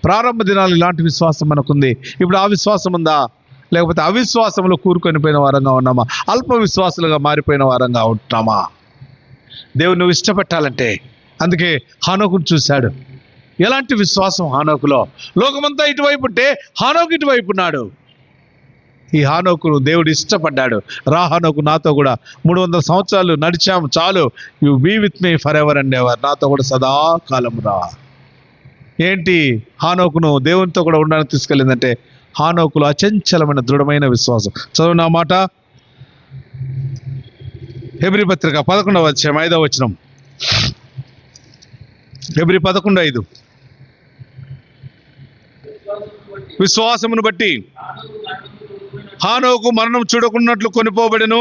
Speaker 1: ప్రారంభ దినాలు ఇలాంటి విశ్వాసం మనకుంది. ఇప్పుడు ఆ విశ్వాసం ఉందా? లేకపోతే అవిశ్వాసంలో కూరుకొని పోయిన వారంగా ఉన్నామా? అల్ప విశ్వాసులుగా మారిపోయిన వారంగా ఉంటున్నామా? దేవుడు నువ్వు ఇష్టపెట్టాలంటే, అందుకే హానోకును చూశాడు. ఎలాంటి విశ్వాసం హానోకులో? లోకమంతా ఇటువైపు ఉంటే హానోకు ఇటువైపు ఉన్నాడు. ఈ హానోకును దేవుడు ఇష్టపడ్డాడు. రా హానోకు, నాతో కూడా 300 సంవత్సరాలు నడిచాము చాలు, you be with me forever అండేవారు, నాతో కూడా సదాకాలం రా. ఏంటి హానోకును దేవునితో కూడా ఉండడానికి తీసుకెళ్ళిందంటే, హానోకులో అచంచలమైన దృఢమైన విశ్వాసం. చదువు నా మాట, హెబ్రీ పత్రిక 11వ అధ్యాయం 5వ వచనం. హెబ్రీ 11:5. విశ్వాసమును బట్టి హానోకు మరణం చూడకున్నట్లు కొనిపోబడెను.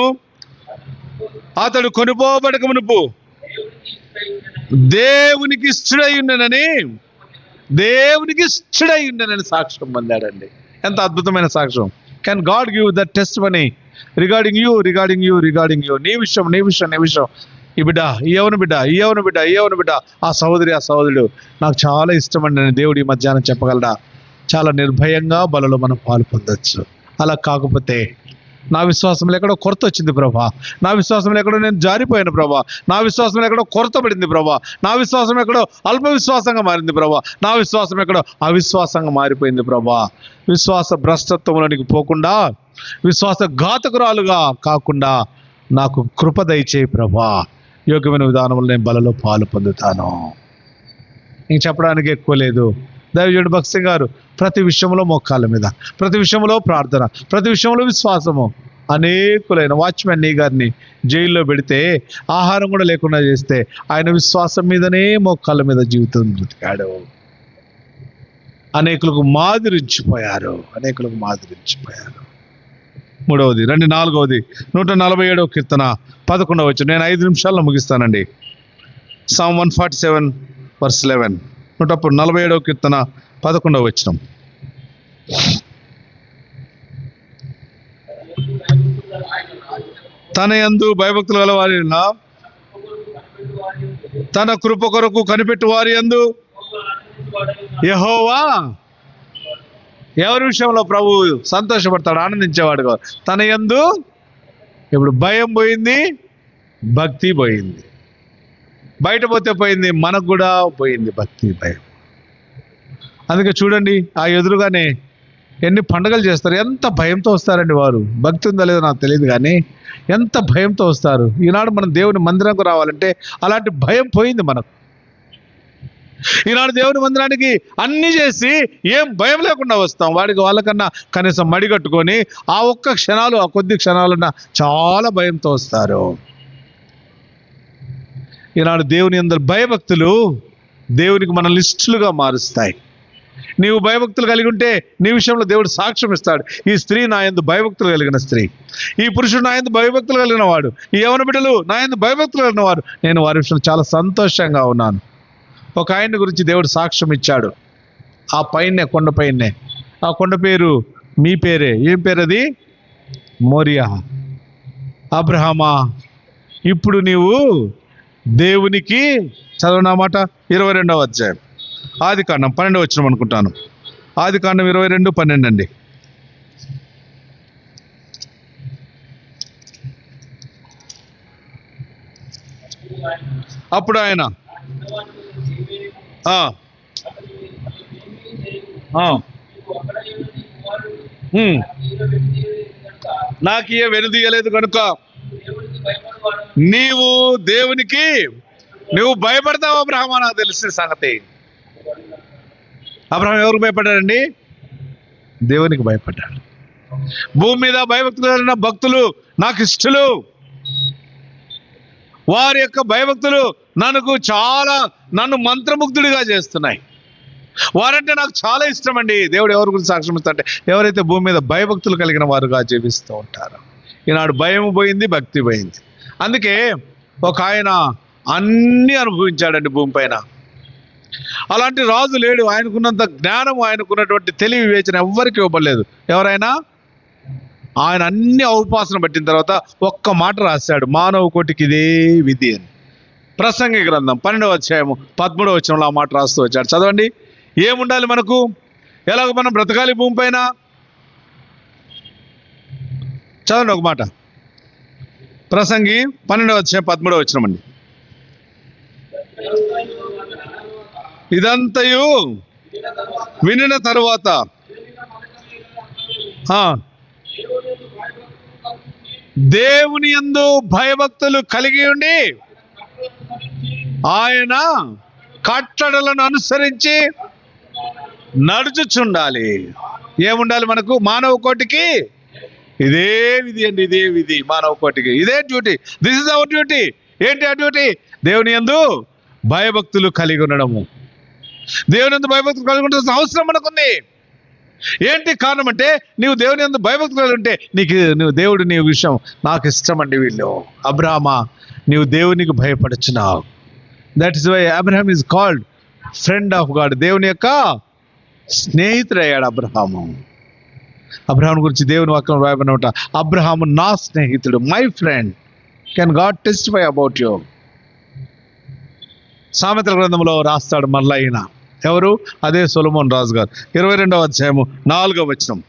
Speaker 1: అతడు కొనిపోబడక మునుపు దేవునికి ఇష్టడై ఉండనని సాక్ష్యం పొందాడండి. ఎంత అద్భుతమైన సాక్ష్యం. Can God give that testimony regarding you? నీ విషయం. ఈ బిడ్డ, ఈ యవన బిడ్డ, ఆ సహోదరుడు నాకు చాలా ఇష్టం అండి అని దేవుడు ఈ మధ్యాహ్నం చెప్పగలడా? చాలా నిర్భయంగా బలలో మనం పాలు పొందొచ్చు. అలా కాకపోతే, నా విశ్వాసంలో ఎక్కడో కొరత వచ్చింది ప్రభా, నా విశ్వాసంలో ఎక్కడో నేను జారిపోయాను ప్రభా, నా విశ్వాసంలో ఎక్కడో కొరత పడింది ప్రభా, నా విశ్వాసం ఎక్కడో అల్ప విశ్వాసంగా మారింది ప్రభా, నా విశ్వాసం ఎక్కడో అవిశ్వాసంగా మారిపోయింది ప్రభా. విశ్వాస భ్రష్టత్వంలోనికి పోకుండా, విశ్వాస ఘాతకురాలుగా కాకుండా నాకు కృప దయచేయి ప్రభా. యోగ్యమైన విధానంలో నేను బలలో పాలు పొందుతాను. ఇంక చెప్పడానికి ఎక్కువ లేదు. దైవజనుడు భక్త్ సింగ్ గారు ప్రతి విషయంలో మోకాళ్ళ మీద, ప్రతి విషయంలో ప్రార్థన, ప్రతి విషయంలో విశ్వాసము. అనేకులైన వాచ్మెన్ నీ గారిని జైల్లో పెడితే, ఆహారం కూడా లేకుండా చేస్తే, ఆయన విశ్వాసం మీదనే మోకాళ్ళ మీద జీవితం బ్రతికాడు. అనేకులకు మాదిరించిపోయారు. మూడవది, 4వది 147వ కీర్తన 11వ వచనం. నేను 5 నిమిషాల్లో ముగిస్తానండి. Psalm 147:11. 147వ కీర్తన 11వ వచనం. తన యందు భయభక్తులు గల వారి, తన కృప కొరకు కనిపెట్టు వారి యందు యెహోవా ఎవరి విషయంలో ప్రభు సంతోషపడతాడు, ఆనందించేవాడుగా. తన యందు ఇప్పుడు భయం పోయింది, భక్తి పోయింది. బయట పోతే పోయింది, మనకు కూడా పోయింది భక్తి, భయం. అందుకే చూడండి, ఆ ఎదురుగానే ఎన్ని పండుగలు చేస్తారు, ఎంత భయంతో వస్తారండి వారు. భక్తి ఉందో లేదో నాకు తెలియదు కానీ ఎంత భయంతో వస్తారు. ఈనాడు మనం దేవుని మందిరంకు రావాలంటే అలాంటి భయం పోయింది మనకు. ఈనాడు దేవుని మందిరానికి అన్ని చేసి ఏం భయం లేకుండా వస్తాం. వాళ్ళకన్నా కనీసం మడిగట్టుకొని ఆ కొద్ది క్షణాలన్నా చాలా భయంతో వస్తారు. ఈనాడు దేవుని అందరు భయభక్తులు దేవునికి మనల్ని ఇష్టలుగా మారుస్తాయి. నీవు భయభక్తులు కలిగి ఉంటే నీ విషయంలో దేవుడు సాక్ష్యం ఇస్తాడు. ఈ స్త్రీ నా యందు భయభక్తులు కలిగిన స్త్రీ, ఈ పురుషుడు నా యందు భయభక్తులు కలిగిన వాడు, ఈ యవన బిడ్డలు నా యందు భయభక్తులు కలిగిన వారు, నేను వారి విషయంలో చాలా సంతోషంగా ఉన్నాను. ఒక ఆయన గురించి దేవుడు సాక్ష్యం ఇచ్చాడు. ఆ కొండపైనే, ఆ కొండ పేరు మీ పేరే. ఏం పేరు అది? మోరియా. అబ్రహామా, ఇప్పుడు నీవు దేవునికి, చదవనమాట 22వ అధ్యాయం ఆదికాండం 12వ వచనం అనుకుంటాను. ఆదికాండం 22:12 అండి. అప్పుడు ఆయన నాకు ఏ వెనుదీయలేదు కనుక నీవు దేవునికి నువ్వు భయపడతావు అబ్రహామా. నాకు తెలిసిన సంగతి, అబ్రహాం ఎవరికి భయపడ్డాడండి? దేవునికి భయపడ్డాడు. భూమి మీద భయభక్తులు భక్తులు నాకు ఇష్టలు. వారి యొక్క భయభక్తులు నన్ను మంత్రముగ్ధుడిగా చేస్తున్నాయి. వారంటే నాకు చాలా ఇష్టం అండి. దేవుడు ఎవరి గురించి సాక్ష్యం ఇస్తాడంటే, ఎవరైతే భూమి మీద భయభక్తులు కలిగిన వారుగా జీవిస్తూ ఉంటారో. ఈనాడు భయం పోయింది, భక్తి పోయింది. అందుకే ఒక ఆయన అన్నీ అనుభవించాడండి భూమి పైన. అలాంటి రాజు లేడు. ఆయనకున్నంత జ్ఞానం, ఆయనకున్నటువంటి తెలివి వివేచన ఎవ్వరికి ఇవ్వబడలేదు. ఎవరైనా ఆయన అన్ని ఔపాసన పట్టిన తర్వాత ఒక్క మాట రాశాడు, మానవ కోటికి ఇదే విధి అని. ప్రసంగి గ్రంథం 12వ అధ్యాయము 13వ వచనంలో ఆ మాట రాస్తూ వచ్చాడు. చదవండి. ఏముండాలి మనకు, ఎలాగ మనం బ్రతకాలి భూమి పైన? చదవండి ఒక మాట. ప్రసంగి 12వ అధ్యాయం 13వ వచనం అండి. ఇదంతయు వినిన తరువాత దేవుని యందు భయభక్తులు కలిగి ఉండి ఆయన కట్టడలను అనుసరించి నడుచుచుండాలి. ఏముండాలి మనకు? మానవ కోటికి ఇదే విధి అండి, ఇదే విధి. మానవ కోటికి ఇదే duty. This is our duty. ఏంటి ఆ డ్యూటీ? దేవుని యందు భయభక్తులు కలిగి ఉండడము. దేవుని యందు భయభక్తులు కలిగి ఉండాల్సిన అవసరం మనకుంది. ఏంటి కారణం అంటే, నీవు దేవుని యందు భయభక్తులు కలిగి ఉంటే నువ్వు దేవుడు నీ విషయం నాకు ఇష్టం అండి. వీళ్ళు అబ్రహామా, నీవు దేవునికి భయపడుచున్నావు. That is why Abraham is called friend of God. దేవుని యొక్క స్నేహితుడయ్యాడు అబ్రహాము. అబ్రహాం గురించి దేవుని వాక్యం రాయబడిన, అబ్రహాము నా స్నేహితుడు, my friend. Can God testify about you? సామెతల గ్రంథంలో రాస్తాడు మళ్ళా ఈయన. ఎవరు? అదే సొలొమోన్ రాజు గారు. 22వ అధ్యాయము 4వ వచనం.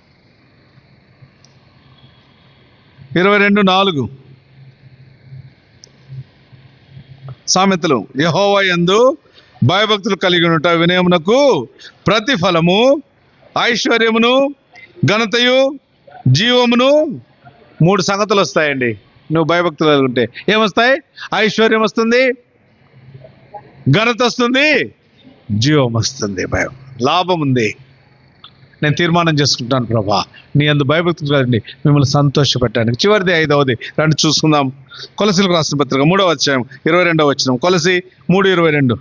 Speaker 1: 22:4 సామెతలు. యెహోవా యందు భయభక్తులు కలిగి ఉంట వినయమునకు ప్రతిఫలము, ఐశ్వర్యమును, ఘనతయు, జీవమును. 3 సంగతులు వస్తాయండి నువ్వు భయభక్తులు కలిగి ఉంటే. ఏమొస్తాయి? ఐశ్వర్యం వస్తుంది, ఘనత వస్తుంది, జీవం వస్తుంది, భయం, లాభం ఉంది. నేను తీర్మానం చేసుకుంటాను, ప్రభా నీ యందు భయభక్తులు కలిగి మిమ్మల్ని సంతోషపెట్టడానికి. చివరిది 5వది రండి చూసుకుందాం. కొలసీలకు రాసిన పత్రిక 3వ అధ్యాయం 22వ వచనం. కొలసి 3:22.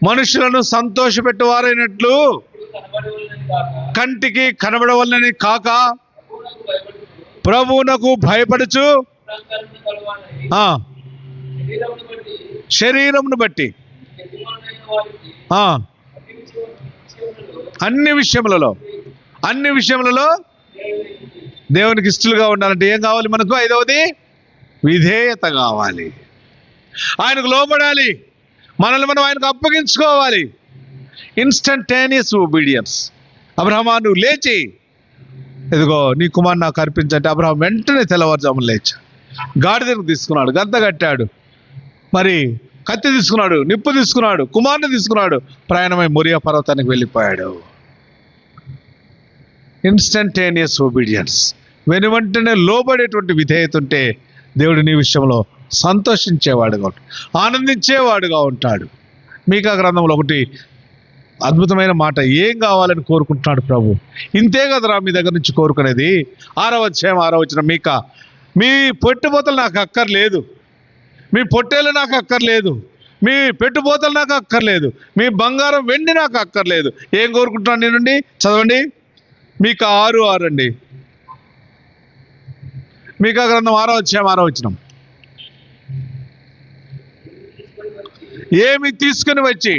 Speaker 1: మనుషులను సంతోషపెట్టువారైనట్లు కంటికి కనబడవలనని కాక ప్రభువునకు భయపడుచు శరీరమును బట్టి అన్ని విషయములలో దేవునికి ఇష్టలుగా ఉండాలంటే ఏం కావాలి మనకు? 5వది విధేయత కావాలి. ఆయనకు లోబడాలి. మనల్ని మనం ఆయనకు అప్పగించుకోవాలి. Instantaneous obedience. అబ్రహామా, నువ్వు లేచి ఇదిగో నీ కుమారుని నాకు అర్పించంటే అబ్రహాం వెంటనే తెల్లవారుజామున లేచి గాడిదను తీసుకున్నాడు, గంత కట్టాడు, మరి కత్తి తీసుకున్నాడు, నిప్పు తీసుకున్నాడు, కుమారుని తీసుకున్నాడు, ప్రయాణమై మొరియా పర్వతానికి వెళ్ళిపోయాడు. Instantaneous obedience. వెనువెంటనే లోబడేటువంటి విధేయత ఉంటే దేవుడు నీ విషయంలో సంతోషించేవాడుగా ఉంటాడు, ఆనందించేవాడుగా ఉంటాడు. మీకా గ్రంథంలో ఒకటి అద్భుతమైన మాట, ఏం కావాలని కోరుకుంటున్నాడు ప్రభు? ఇంతే కదరా మీ దగ్గర నుంచి కోరుకునేది. 6వ అధ్యాయం 6వ వచనం. మీకా, మీ పెట్టుబోతలు నాకు అక్కర్లేదు, మీ పొట్టేలు నాకు అక్కర్లేదు, మీ పెట్టుబోతలు నాకు అక్కర్లేదు, మీ బంగారం వెండి నాకు అక్కర్లేదు. ఏం కోరుకుంటున్నాను నీ నుండి? చదవండి. మీకా 6:6 అండి. మీకా గ్రంథం 6వ అధ్యాయం 6వ వచనం. ఏమి తీసుకుని వచ్చి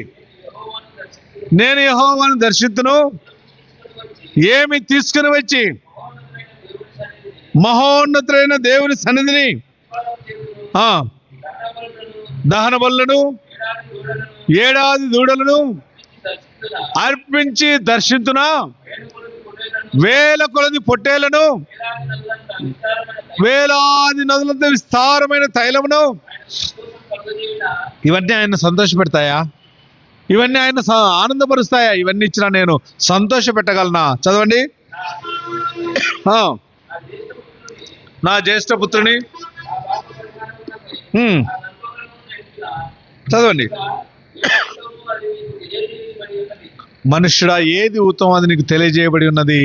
Speaker 1: నేను యెహోవాను దర్శింతును. ఏమి తీసుకుని వచ్చి మహోన్నతులైన దేవుని సన్నిధిని దహన బలులను, ఏడాది దూడలను అర్పించి దర్శింతునా. వేల కొలది పొట్టేలను, వేలాది నదులంత విస్తారమైన తైలమును. ఇవన్నీ ఆయన సంతోషపెడతాయా? ఇవన్నీ ఆయన ఆనందపరుస్తాయా? ఇవన్నీ ఇచ్చినా నేను సంతోష పెట్టగలనా? చదవండి. నా జ్యేష్ఠ పుత్రుని. చదవండి. మనుష్యుడా, ఏది ఉత్తమం అది నీకు తెలియజేయబడి ఉన్నది.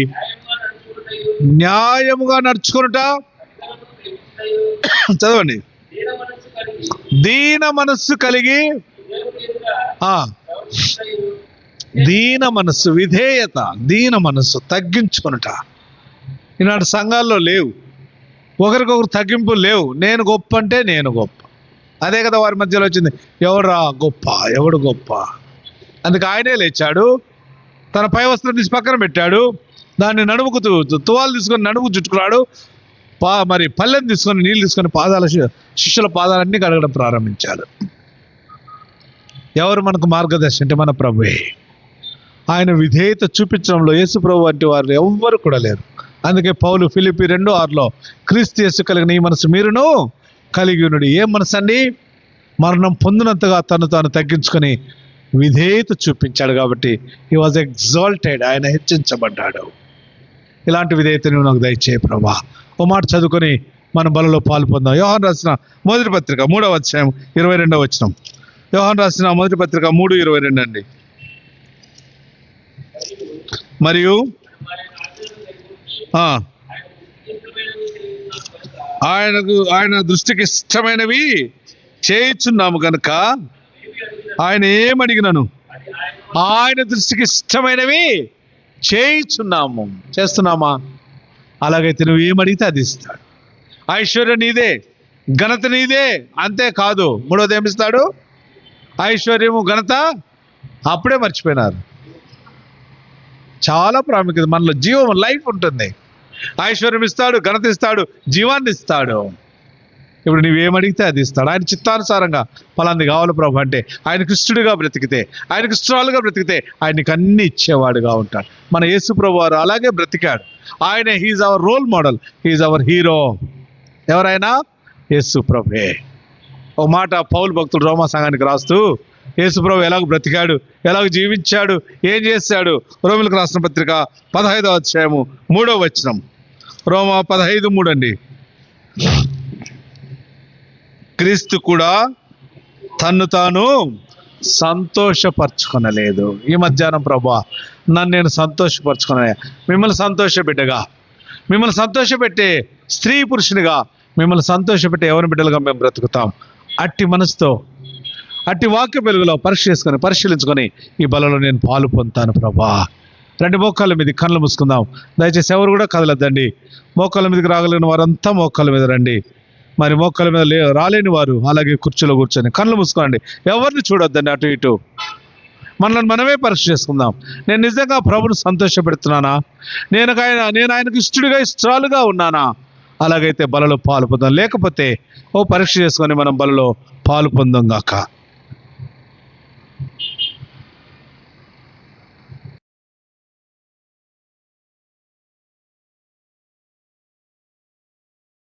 Speaker 1: న్యాయముగా నడుచుకొనుట. చదవండి. దీన మనస్సు కలిగి, దీన మనస్సు, విధేయత, దీన మనస్సు, తగ్గించుకొనుట. ఈనాడు సంఘాల్లో లేవు, ఒకరికొకరు తగ్గింపు లేవు. నేను గొప్ప అంటే నేను గొప్ప. అదే కదా వారి మధ్యలో వచ్చింది. ఎవరా గొప్ప, ఎవడు గొప్ప. అందుకే ఆయనే లేచాడు, తన పై వస్త్రం తీసి పక్కన పెట్టాడు, దాన్ని నడుముకు తువాలు తీసుకొని నడుముకు చుట్టుకున్నాడు, మరి పళ్ళెం తీసుకొని నీళ్ళు తీసుకొని శిష్యుల పాదాలన్నీ కడగడం ప్రారంభించాడు. ఎవరు మనకు మార్గదర్శి అంటే మన ప్రభువే. ఆయన విధేయత చూపించడంలో యేసు ప్రభు వంటి వారు ఎవ్వరు కూడా లేరు. అందుకే పౌలు ఫిలిప్పీ 2:6 క్రీస్తు యేసు కలిగిన ఈ మనసు మీరును కలిగి ఉన్నది. ఏం మనసు అండి? మరణం పొందినంతగా తను తాను తగ్గించుకొని విధేయత చూపించాడు కాబట్టి హీ వాజ్ ఎగ్జాల్టెడ్, ఆయన హెచ్చించబడ్డాడు. ఇలాంటి విధేయత నువ్వు నాకు దయచేయి ప్రభా. ఓ మాట చదువుకొని మన బలలో పాలు పొందాం. యోహాను రాసిన మొదటి పత్రిక 3వ అధ్యాయం 22వ వచనం. యోహాను రాసిన మొదటి పత్రిక 3:22 అండి. మరియు ఆయన దృష్టికి ఇష్టమైనవి చేయుచున్నాము కనుక ఆయన ఏమడిగినను ఆయన దృష్టికి ఇష్టమైనవి చేయుచున్నాము. చేస్తున్నామా? అలాగైతే నువ్వు ఏమడిగితే అది ఇస్తాడు. ఐశ్వర్యం నీదే, ఘనత నీదే, అంతేకాదు మూడోది ఏమిస్తాడు? ఐశ్వర్యము ఘనత అప్పుడే మర్చిపోయినారు. చాలా ప్రాముఖ్యత. మనలో జీవం, లైఫ్ ఉంటుంది. ఐశ్వర్యం ఇస్తాడు, ఘనత ఇస్తాడు, జీవాన్ని ఇస్తాడు. ఇప్పుడు నువ్వేమడిగితే అది ఇస్తాడు. ఆయన చిత్తానుసారంగా ఫలాన్ని కావాలి ప్రభు అంటే ఆయనకు ఇష్టడుగా బ్రతికితే, ఆయనకు ఇష్టాలుగా బ్రతికితే ఆయనకు అన్ని ఇచ్చేవాడుగా ఉంటాడు. మన యేసు ప్రభు వారు అలాగే బ్రతికాడు. ఆయన he's our role model, he's our hero. ఎవరైనా? యేసు ప్రభువే. ఒక మాట పౌలు భక్తుడు రోమా సంఘానికి రాస్తూ యేసు ప్రభు ఎలాగ బ్రతికాడు, ఎలాగ జీవించాడు, ఏం చేశాడు. రోమిలకు రాసిన పత్రిక 15వ అధ్యాయము 3వ వచనం. రోమా 15:3 అండి. క్రీస్తు కూడా తన్ను తాను సంతోషపరచుకొనలేదు. ఈ మధ్యాహ్నం ప్రభువా నన్ను నేను సంతోషపరచుకున్నా, మిమ్మల్ని సంతోషపెట్టగా, మిమ్మల్ని సంతోషపెట్టే స్త్రీ పురుషునిగా, మిమ్మల్ని సంతోషపెట్టే ఎవరి బిడ్డలుగా మేము బ్రతుకుతాం. అట్టి మనసుతో, అట్టి వాక్య వెలుగులో పరిశీలించుకొని ఈ బలలో నేను పాలు పొందుతాను ప్రభా. రెండు మోకాళ్ళ మీద కళ్ళు మూసుకుందాం. దయచేసి ఎవరు కూడా కదలద్దండి. మోకాళ్ళ మీదకి రాగలిగిన వారంతా మోకాళ్ళ మీద రండి. మరి మోకాళ్ళ మీద రాలేని వారు అలాగే కుర్చీలో కూర్చొని కళ్ళు మూసుకోండి. ఎవరిని చూడొద్దండి అటు ఇటు. మనల్ని మనమే పరీక్ష చేసుకుందాం. నేను నిజంగా ప్రభుని సంతోషపెడుతున్నానా? నేను ఆయనకు ఇష్టడుగా ఇష్టాలుగా ఉన్నానా? అలాగైతే బలలో పాలు పొందాం. లేకపోతే ఓ పరీక్ష చేసుకొని మనం బలలో పాలు పొందాం గాక.